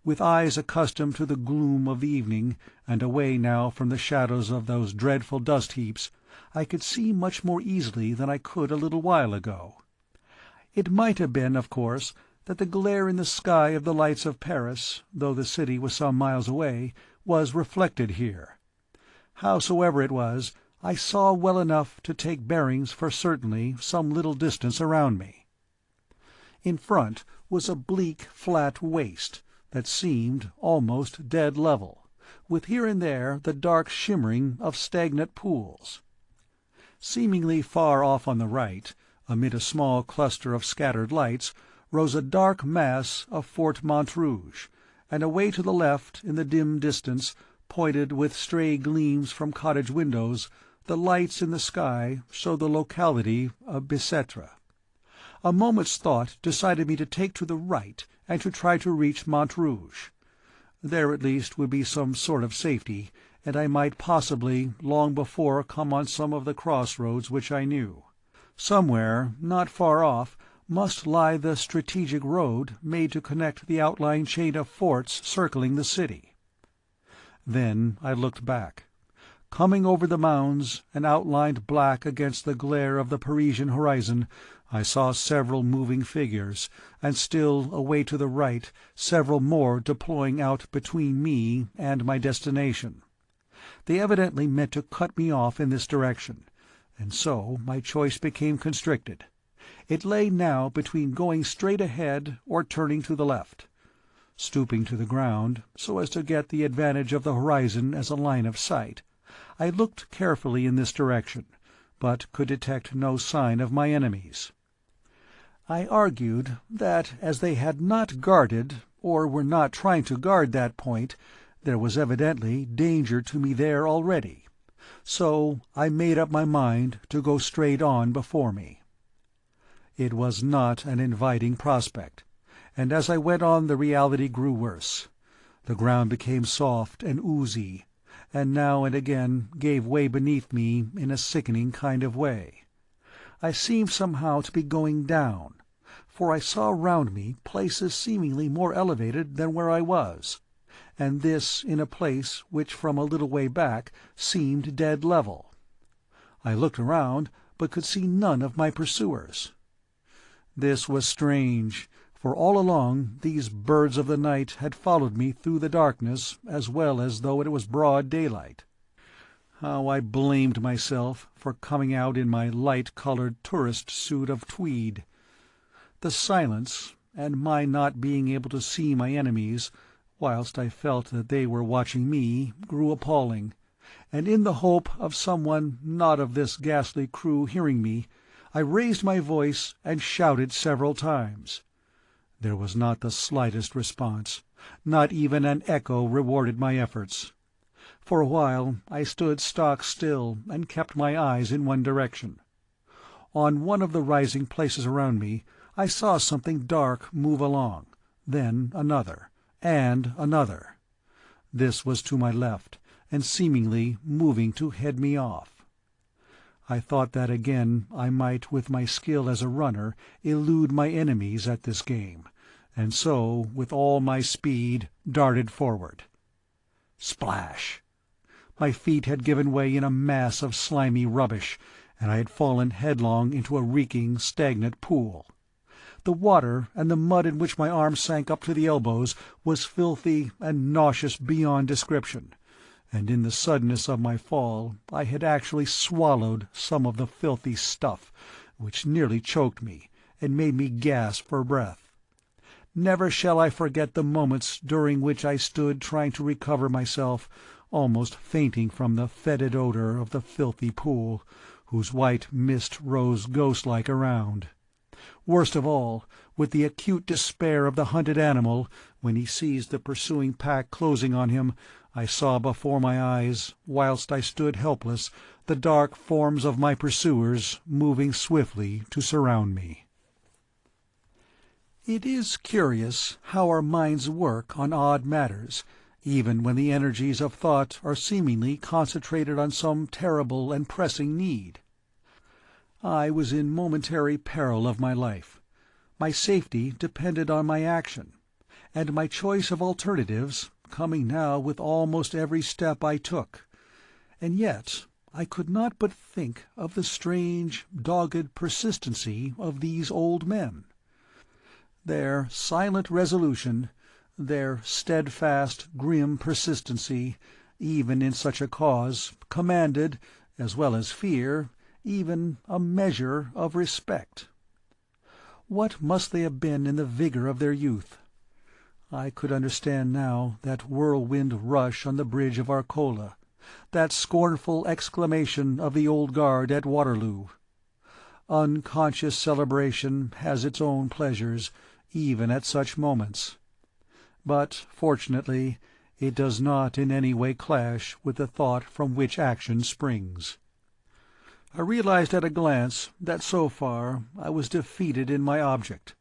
[SPEAKER 1] With eyes accustomed to the gloom of the evening, and away now from the shadows of those dreadful dust-heaps, I could see much more easily than I could a little while ago. It might have been, of course, that the glare in the sky of the lights of Paris, though the city was some miles away, was reflected here. Howsoever it was, I saw well enough to take bearings for certainly some little distance around me. In front was a bleak, flat waste that seemed almost dead level, with here and there the dark shimmering of stagnant pools. Seemingly far off on the right, amid a small cluster of scattered lights, rose a dark mass of Fort Montrouge, and away to the left in the dim distance, pointed with stray gleams from cottage windows, the lights in the sky showed the locality of Bicêtre. A moment's thought decided me to take to the right and to try to reach Montrouge. There at least would be some sort of safety, and I might possibly long before come on some of the cross-roads which I knew. Somewhere, not far off, must lie the strategic road made to connect the outlying chain of forts circling the city. Then I looked back. Coming over the mounds, and outlined black against the glare of the Parisian horizon, I saw several moving figures, and still away to the right several more deploying out between me and my destination. They evidently meant to cut me off in this direction, and so my choice became constricted. It lay now between going straight ahead or turning to the left. Stooping to the ground, so as to get the advantage of the horizon as a line of sight, I looked carefully in this direction, but could detect no sign of my enemies. I argued that as they had not guarded, or were not trying to guard that point, there was evidently danger to me there already, so I made up my mind to go straight on before me. It was not an inviting prospect, and as I went on the reality grew worse. The ground became soft and oozy, and now and again gave way beneath me in a sickening kind of way. I seemed somehow to be going down, for I saw round me places seemingly more elevated than where I was, and this in a place which from a little way back seemed dead level. I looked around, but could see none of my pursuers. This was strange, for all along these birds of the night had followed me through the darkness as well as though it was broad daylight. How I blamed myself for coming out in my light-coloured tourist suit of tweed. The silence, and my not being able to see my enemies, whilst I felt that they were watching me, grew appalling, and in the hope of someone not of this ghastly crew hearing me, I raised my voice and shouted several times. There was not the slightest response. Not even an echo rewarded my efforts. For a while I stood stock still and kept my eyes in one direction. On one of the rising places around me I saw something dark move along, then another, and another. This was to my left, and seemingly moving to head me off. I thought that again I might with my skill as a runner elude my enemies at this game, and so with all my speed darted forward. Splash! My feet had given way in a mass of slimy rubbish, and I had fallen headlong into a reeking, stagnant pool. The water, and the mud in which my arms sank up to the elbows, was filthy and nauseous beyond description, and in the suddenness of my fall I had actually swallowed some of the filthy stuff, which nearly choked me, and made me gasp for breath. Never shall I forget the moments during which I stood trying to recover myself, almost fainting from the fetid odor of the filthy pool, whose white mist rose ghost-like around. Worst of all, with the acute despair of the hunted animal, when he sees the pursuing pack closing on him, I saw before my eyes, whilst I stood helpless, the dark forms of my pursuers moving swiftly to surround me. It is curious how our minds work on odd matters, even when the energies of thought are seemingly concentrated on some terrible and pressing need. I was in momentary peril of my life. My safety depended on my action, and my choice of alternatives coming now with almost every step I took. And yet I could not but think of the strange, dogged persistency of these old men. Their silent resolution, their steadfast, grim persistency, even in such a cause, commanded, as well as fear, even a measure of respect. What must they have been in the vigor of their youth? I could understand now that whirlwind rush on the bridge of Arcola, that scornful exclamation of the Old Guard at Waterloo. Unconscious celebration has its own pleasures, even at such moments. But, fortunately, it does not in any way clash with the thought from which action springs. I realized at a glance that so far I was defeated in my object.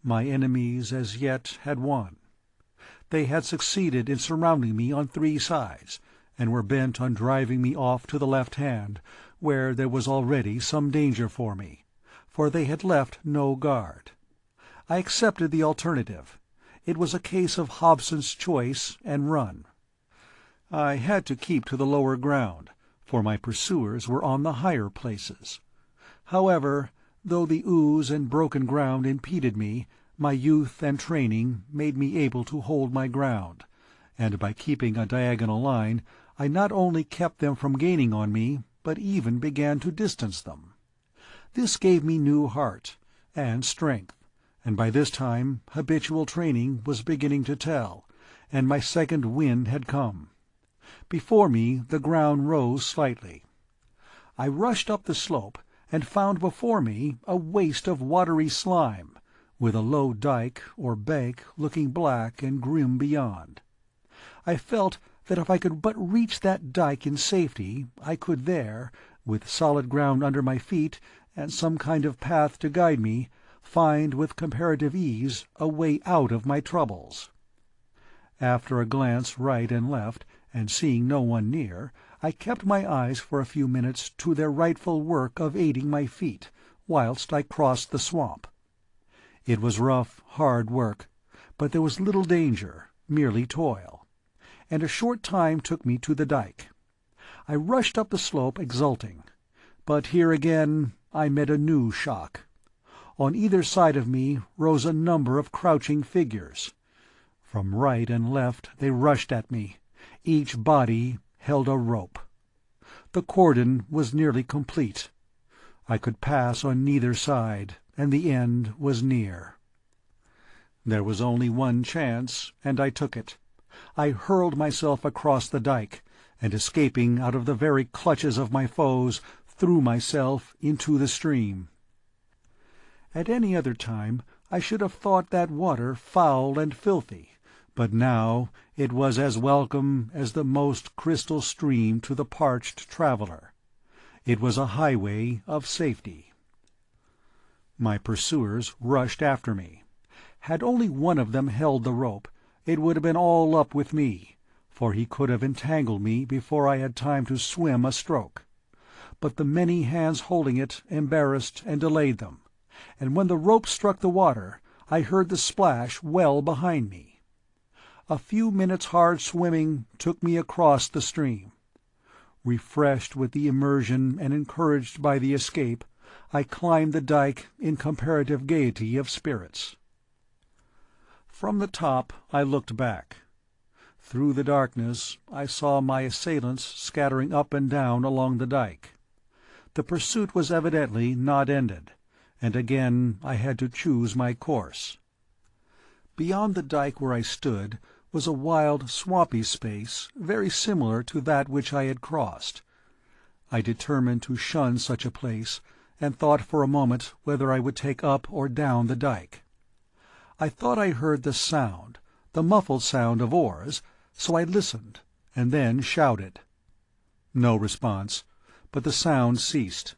[SPEAKER 1] My enemies as yet had won. They had succeeded in surrounding me on 3 sides, and were bent on driving me off to the left hand, where there was already some danger for me, for they had left no guard. I accepted the alternative. It was a case of Hobson's choice and run. I had to keep to the lower ground, for my pursuers were on the higher places. However, though the ooze and broken ground impeded me, my youth and training made me able to hold my ground, and by keeping a diagonal line I not only kept them from gaining on me, but even began to distance them. This gave me new heart and strength, and by this time habitual training was beginning to tell, and my second wind had come. Before me the ground rose slightly. I rushed up the slope, and found before me a waste of watery slime, with a low dike or bank looking black and grim beyond. I felt that if I could but reach that dike in safety, I could there, with solid ground under my feet and some kind of path to guide me, find with comparative ease a way out of my troubles. After a glance right and left, and seeing no one near, I kept my eyes for a few minutes to their rightful work of aiding my feet, whilst I crossed the swamp. It was rough, hard work, but there was little danger, merely toil, and a short time took me to the dike. I rushed up the slope exulting, but here again I met a new shock. On either side of me rose a number of crouching figures. From right and left they rushed at me. Each body held a rope. The cordon was nearly complete. I could pass on neither side, and the end was near. There was only one chance, and I took it. I hurled myself across the dike, and escaping out of the very clutches of my foes, threw myself into the stream. At any other time I should have thought that water foul and filthy, but now it was as welcome as the most crystal stream to the parched traveller. It was a highway of safety. My pursuers rushed after me. Had only one of them held the rope, it would have been all up with me, for he could have entangled me before I had time to swim a stroke. But the many hands holding it embarrassed and delayed them, and when the rope struck the water, I heard the splash well behind me. A few minutes' hard swimming took me across the stream. Refreshed with the immersion and encouraged by the escape, I climbed the dike in comparative gaiety of spirits. From the top I looked back. Through the darkness I saw my assailants scattering up and down along the dike. The pursuit was evidently not ended, and again I had to choose my course. Beyond the dyke where I stood was a wild, swampy space very similar to that which I had crossed. I determined to shun such a place, and thought for a moment whether I would take up or down the dyke. I thought I heard the muffled sound of oars, so I listened, and then shouted. No response, but the sound ceased.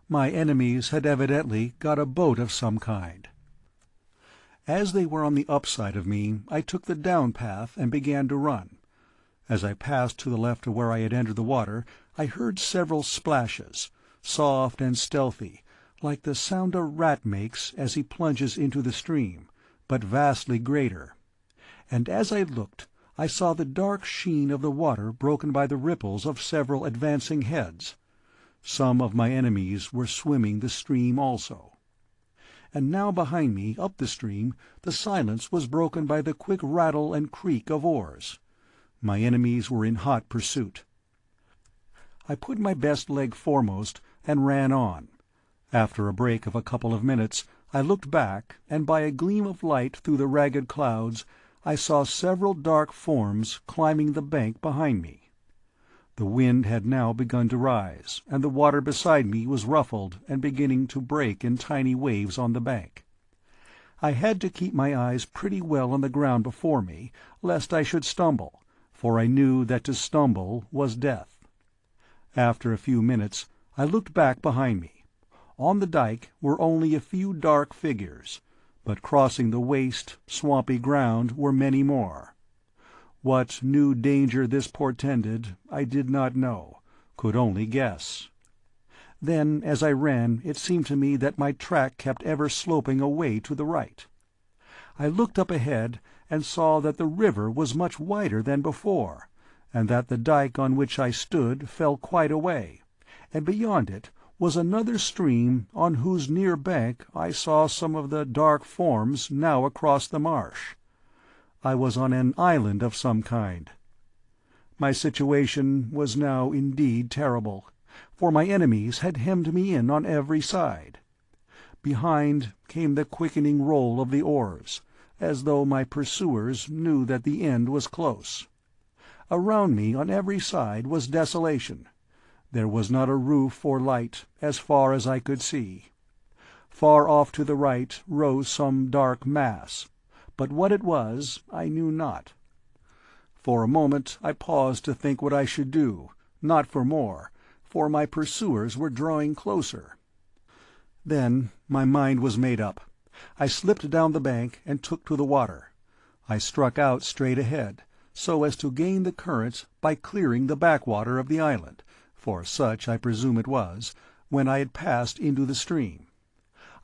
[SPEAKER 1] My enemies had evidently got a boat of some kind. As they were on the upside of me, I took the down path and began to run. As I passed to the left of where I had entered the water, I heard several splashes, soft and stealthy, like the sound a rat makes as he plunges into the stream, but vastly greater. And as I looked, I saw the dark sheen of the water broken by the ripples of several advancing heads. Some of my enemies were swimming the stream also. And now behind me, up the stream, the silence was broken by the quick rattle and creak of oars. My enemies were in hot pursuit. I put my best leg foremost and ran on. After a break of a couple of minutes, I looked back, and by a gleam of light through the ragged clouds I saw several dark forms climbing the bank behind me. The wind had now begun to rise, and the water beside me was ruffled and beginning to break in tiny waves on the bank. I had to keep my eyes pretty well on the ground before me, lest I should stumble, for I knew that to stumble was death. After a few minutes I looked back behind me. On the dyke were only a few dark figures, but crossing the waste, swampy ground were many more. What new danger this portended I did not know, could only guess. Then, as I ran, it seemed to me that my track kept ever sloping away to the right. I looked up ahead and saw that the river was much wider than before, and that the dyke on which I stood fell quite away, and beyond it was another stream on whose near bank I saw some of the dark forms now across the marsh. I was on an island of some kind. My situation was now indeed terrible, for my enemies had hemmed me in on every side. Behind came the quickening roll of the oars, as though my pursuers knew that the end was close. Around me on every side was desolation. There was not a roof or light, as far as I could see. Far off to the right rose some dark mass, but what it was I knew not. For a moment I paused to think what I should do, not for more, for my pursuers were drawing closer. Then my mind was made up. I slipped down the bank and took to the water. I struck out straight ahead, so as to gain the current by clearing the backwater of the island, for such I presume it was, when I had passed into the stream.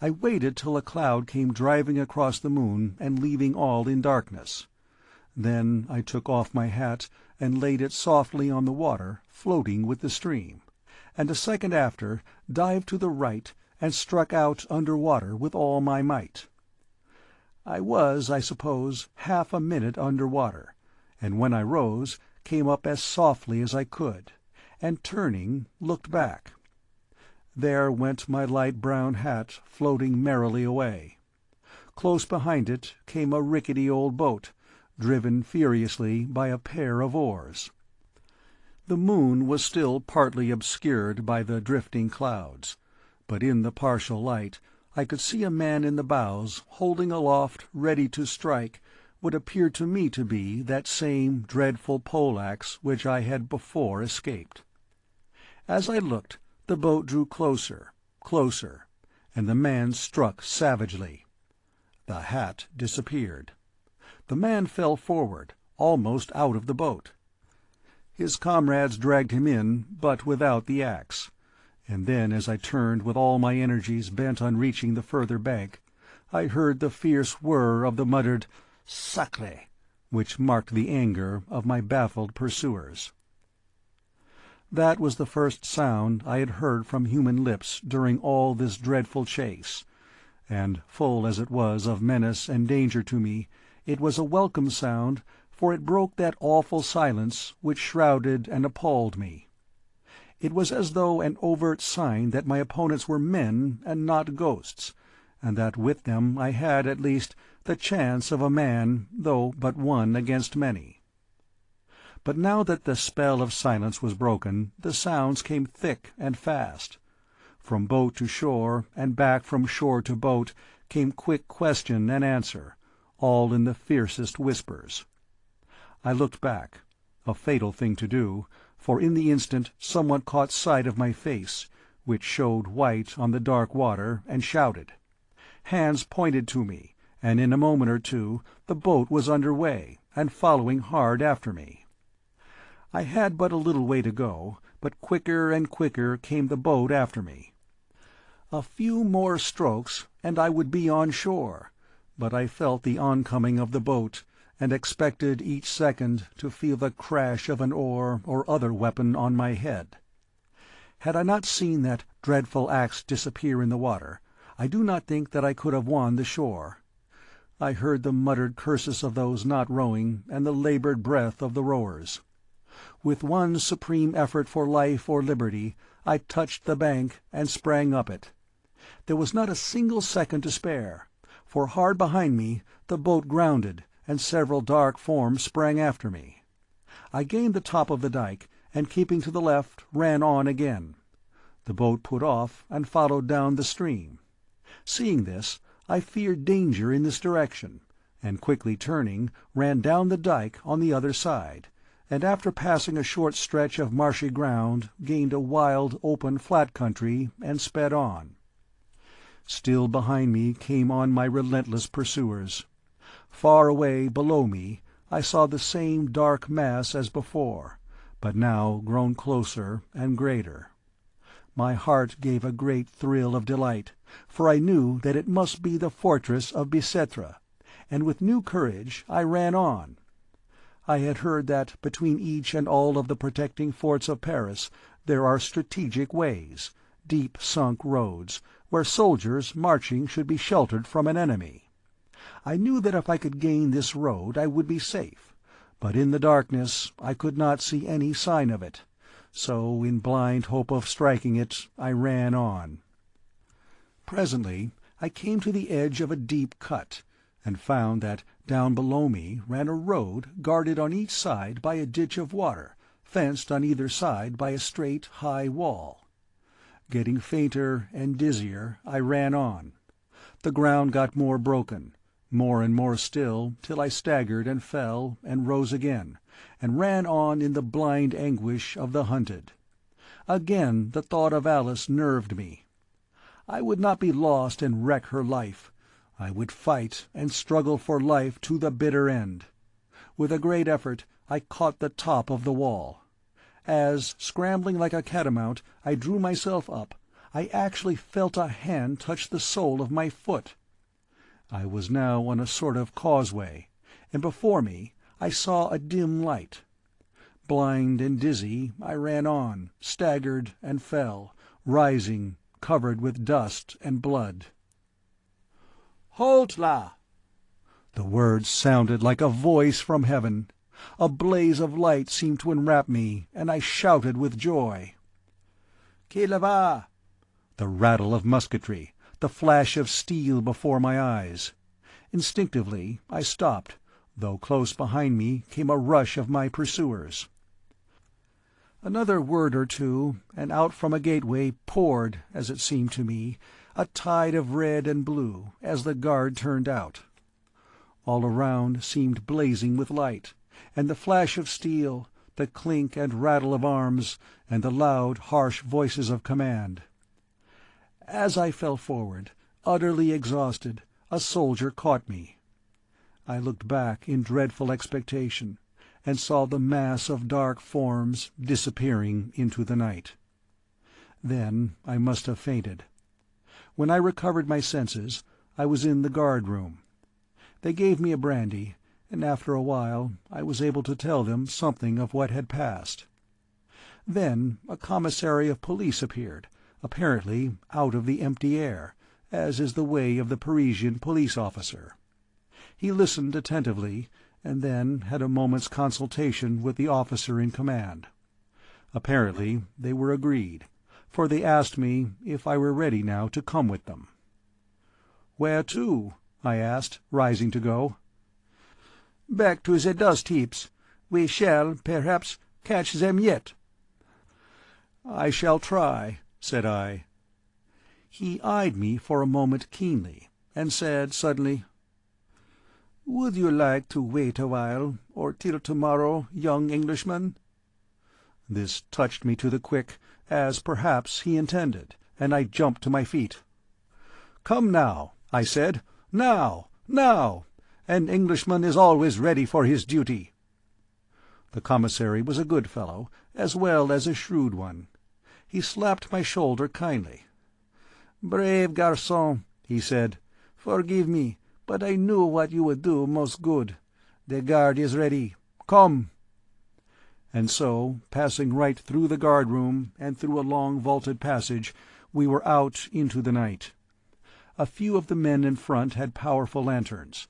[SPEAKER 1] I waited till a cloud came driving across the moon and leaving all in darkness. Then I took off my hat and laid it softly on the water, floating with the stream, and a second after dived to the right and struck out under water with all my might. I was, I suppose, half a minute under water, and when I rose, came up as softly as I could, and turning, looked back. There went my light brown hat floating merrily away. Close behind it came a rickety old boat, driven furiously by a pair of oars. The moon was still partly obscured by the drifting clouds, but in the partial light I could see a man in the bows holding aloft, ready to strike, what appeared to me to be that same dreadful pole-axe which I had before escaped. As I looked, the boat drew closer, closer, and the man struck savagely. The hat disappeared. The man fell forward, almost out of the boat. His comrades dragged him in, but without the axe, and then as I turned with all my energies bent on reaching the further bank, I heard the fierce whir of the muttered "Sacre," which marked the anger of my baffled pursuers. That was the first sound I had heard from human lips during all this dreadful chase, and, full as it was of menace and danger to me, it was a welcome sound, for it broke that awful silence which shrouded and appalled me. It was as though an overt sign that my opponents were men and not ghosts, and that with them I had, at least, the chance of a man, though but one against many. But now that the spell of silence was broken, the sounds came thick and fast. From boat to shore, and back from shore to boat, came quick question and answer, all in the fiercest whispers. I looked back, a fatal thing to do, for in the instant someone caught sight of my face, which showed white on the dark water, and shouted. Hands pointed to me, and in a moment or two the boat was under way, and following hard after me. I had but a little way to go, but quicker and quicker came the boat after me. A few more strokes, and I would be on shore, but I felt the oncoming of the boat, and expected each second to feel the crash of an oar or other weapon on my head. Had I not seen that dreadful axe disappear in the water, I do not think that I could have won the shore. I heard the muttered curses of those not rowing, and the laboured breath of the rowers. With one supreme effort for life or liberty, I touched the bank and sprang up it. There was not a single second to spare, for hard behind me the boat grounded, and several dark forms sprang after me. I gained the top of the dyke, and keeping to the left, ran on again. The boat put off and followed down the stream. Seeing this, I feared danger in this direction, and quickly turning, ran down the dyke on the other side, and after passing a short stretch of marshy ground, gained a wild, open, flat country, and sped on. Still behind me came on my relentless pursuers. Far away below me I saw the same dark mass as before, but now grown closer and greater. My heart gave a great thrill of delight, for I knew that it must be the fortress of Bicêtre, and with new courage I ran on. I had heard that between each and all of the protecting forts of Paris there are strategic ways, deep-sunk roads, where soldiers marching should be sheltered from an enemy. I knew that if I could gain this road I would be safe, but in the darkness I could not see any sign of it, so in blind hope of striking it I ran on. Presently I came to the edge of a deep cut, and found that down below me ran a road guarded on each side by a ditch of water, fenced on either side by a straight, high wall. Getting fainter and dizzier, I ran on. The ground got more broken, more and more still, till I staggered and fell and rose again, and ran on in the blind anguish of the hunted. Again the thought of Alice nerved me. I would not be lost and wreck her life. I would fight and struggle for life to the bitter end. With a great effort I caught the top of the wall. As, scrambling like a catamount, I drew myself up, I actually felt a hand touch the sole of my foot. I was now on a sort of causeway, and before me I saw a dim light. Blind and dizzy, I ran on, staggered and fell, rising, covered with dust and blood. "Halt là!" The words sounded like a voice from heaven. A blaze of light seemed to enwrap me, and I shouted with joy. "Qui là-bas?" The rattle of musketry, the flash of steel before my eyes. Instinctively I stopped, though close behind me came a rush of my pursuers. Another word or two, and out from a gateway poured, as it seemed to me, a tide of red and blue, as the guard turned out. All around seemed blazing with light, and the flash of steel, the clink and rattle of arms, and the loud, harsh voices of command. As I fell forward, utterly exhausted, a soldier caught me. I looked back in dreadful expectation, and saw the mass of dark forms disappearing into the night. Then I must have fainted. When I recovered my senses, I was in the guard-room. They gave me a brandy, and after a while I was able to tell them something of what had passed. Then a commissary of police appeared, apparently out of the empty air, as is the way of the Parisian police officer. He listened attentively, and then had a moment's consultation with the officer in command. Apparently they were agreed, for they asked me if I were ready now to come with them. "Where to?" I asked, rising to go.
[SPEAKER 2] "Back to the dust heaps. We shall, perhaps, catch them yet."
[SPEAKER 1] "I shall try," said I. He eyed me for a moment keenly, and said suddenly,
[SPEAKER 2] "Would you like to wait a while, or till tomorrow, young Englishman?"
[SPEAKER 1] This touched me to the quick, as perhaps he intended, and I jumped to my feet. "Come now," I said. "Now! Now! An Englishman is always ready for his duty." The commissary was a good fellow, as well as a shrewd one. He slapped my shoulder kindly.
[SPEAKER 2] "Brave garçon," he said. "Forgive me, but I knew what you would do most good. The guard is ready. Come."
[SPEAKER 1] And so, passing right through the guard-room and through a long vaulted passage, we were out into the night. A few of the men in front had powerful lanterns.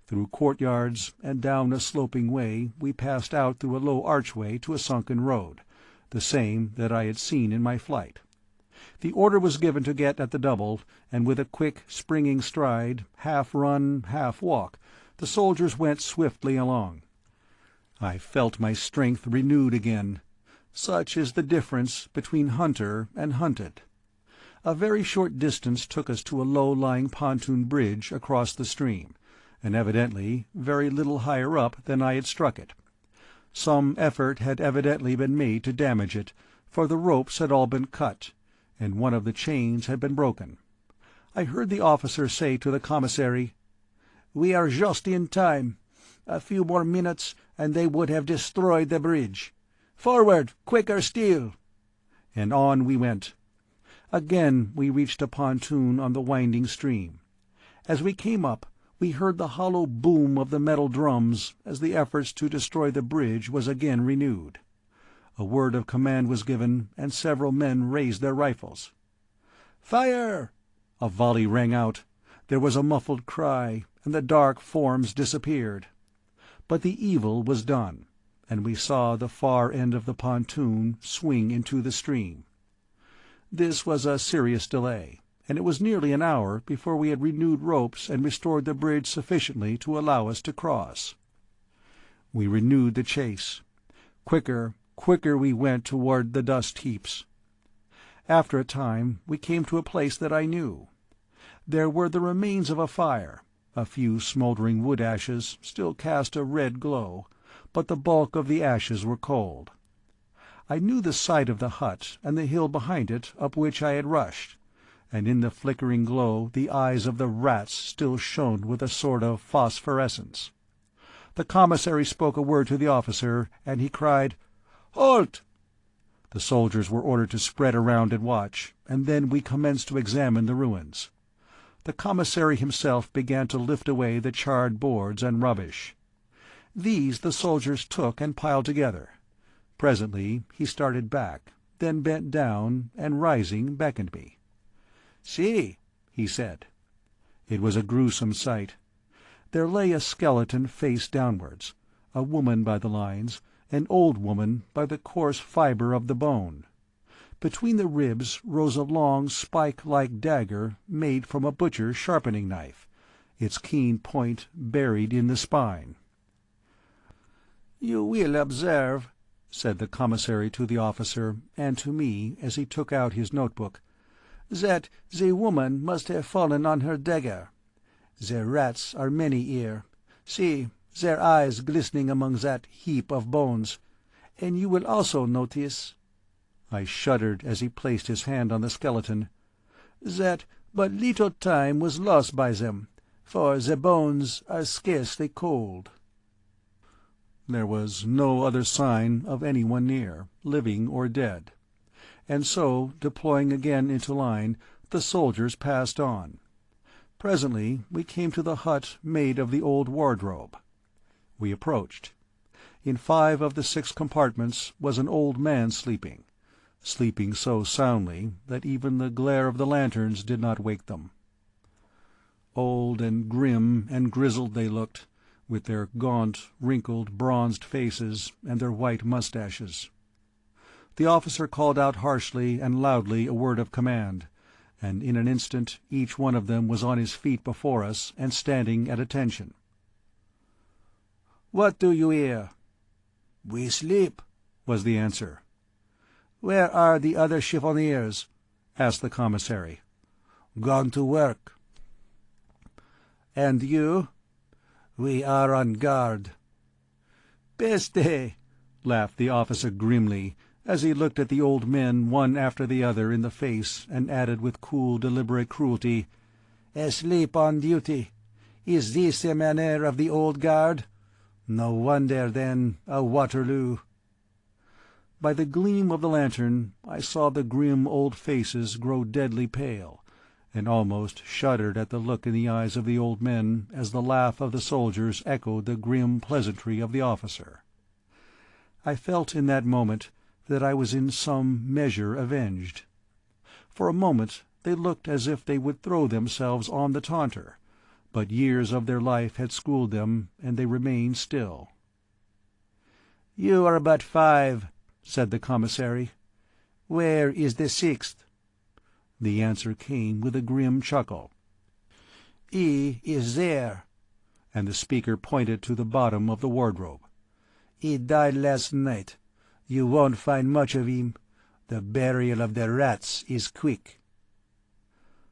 [SPEAKER 1] Through courtyards and down a sloping way we passed out through a low archway to a sunken road, the same that I had seen in my flight. The order was given to get at the double, and with a quick, springing stride, half run, half walk, the soldiers went swiftly along. I felt my strength renewed again. Such is the difference between hunter and hunted. A very short distance took us to a low-lying pontoon bridge across the stream, and evidently very little higher up than I had struck it. Some effort had evidently been made to damage it, for the ropes had all been cut, and one of the chains had been broken. I heard the officer say to the commissary, "We are just in time. A few more minutes, and they would have destroyed the bridge. Forward, quicker still!" And on we went. Again we reached a pontoon on the winding stream. As we came up, we heard the hollow boom of the metal drums as the efforts to destroy the bridge was again renewed. A word of command was given, and several men raised their rifles. "Fire!" A volley rang out. There was a muffled cry, and the dark forms disappeared. But the evil was done, and we saw the far end of the pontoon swing into the stream. This was a serious delay, and it was nearly an hour before we had renewed ropes and restored the bridge sufficiently to allow us to cross. We renewed the chase. Quicker we went toward the dust heaps. After a time we came to a place that I knew. There were the remains of a fire. A few smouldering wood ashes still cast a red glow, but the bulk of the ashes were cold. I knew the site of the hut and the hill behind it up which I had rushed, and in the flickering glow the eyes of the rats still shone with a sort of phosphorescence. The commissary spoke a word to the officer, and he cried, "Halt!" The soldiers were ordered to spread around and watch, and then we commenced to examine the ruins. The commissary himself began to lift away the charred boards and rubbish. These the soldiers took and piled together. Presently he started back, then bent down, and rising beckoned me. "See," he said. It was a gruesome sight. There lay a skeleton face downwards, a woman by the lines, an old woman by the coarse fibre of the bone. Between the ribs rose a long spike-like dagger made from a butcher's sharpening knife, its keen point buried in the spine.
[SPEAKER 2] "You will observe,"
[SPEAKER 1] said the commissary to the officer, and to me as he took out his notebook,
[SPEAKER 2] "that the woman must have fallen on her dagger. The rats are many here. See, their eyes glistening among that heap of bones. And you will also notice," I shuddered as he placed his hand on the skeleton, "that but little time was lost by them, for the bones are scarcely cold."
[SPEAKER 1] There was no other sign of anyone near, living or dead. And so, deploying again into line, the soldiers passed on. Presently we came to the hut made of the old wardrobe. We approached. In 5 of the 6 compartments was an old man sleeping so soundly that even the glare of the lanterns did not wake them. Old and grim and grizzled they looked, with their gaunt, wrinkled, bronzed faces and their white moustaches. The officer called out harshly and loudly a word of command, and in an instant each one of them was on his feet before us and standing at attention.
[SPEAKER 2] "What do you hear?" "We sleep," was the answer. "Where are the other chiffoniers?" asked the commissary. "Gone to work." "And you?" "We are on guard." "Peste!" laughed the officer grimly, as he looked at the old men one after the other in the face, and added with cool, deliberate cruelty, "Asleep on duty! Is this the manner of the old guard? No wonder, then, a Waterloo." By the gleam of the lantern I saw the grim old faces grow deadly pale, and almost shuddered at the look in the eyes of the old men as the laugh of the soldiers echoed the grim pleasantry of the officer. I felt in that moment that I was in some measure avenged. For a moment they looked as if they would throw themselves on the taunter, but years of their life had schooled them, and they remained still. "You are but 5, said the commissary. "Where is the 6th? The answer came with a grim chuckle. "He is there," and the speaker pointed to the bottom of the wardrobe. "He died last night. You won't find much of him. The burial of the rats is quick."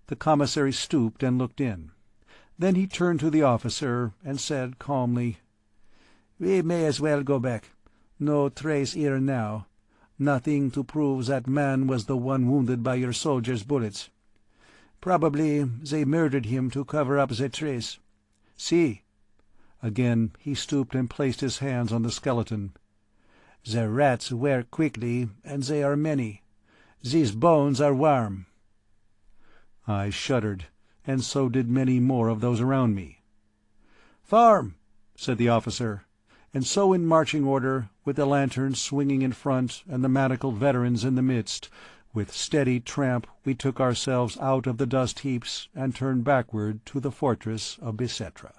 [SPEAKER 2] The commissary stooped and looked in. Then he turned to the officer and said calmly, "We may as well go back. No trace here now. Nothing to prove that man was the one wounded by your soldiers' bullets. Probably they murdered him to cover up the trace. See." Again he stooped and placed his hands on the skeleton. "The rats wear quickly, and they are many. These bones are warm." I shuddered, and so did many more of those around me. "Form!" said the officer, and so in marching order, with the lanterns swinging in front and the manacled veterans in the midst, with steady tramp we took ourselves out of the dust heaps and turned backward to the fortress of Bicetre.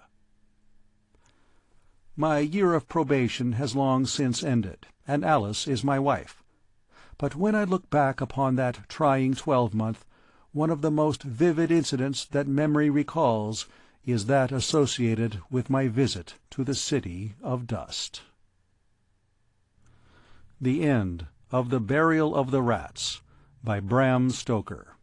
[SPEAKER 2] My year of probation has long since ended, and Alice is my wife. But when I look back upon that trying 12-month, one of the most vivid incidents that memory recalls is that associated with my visit to the city of dust. The End of The Burial of the Rats by Bram Stoker.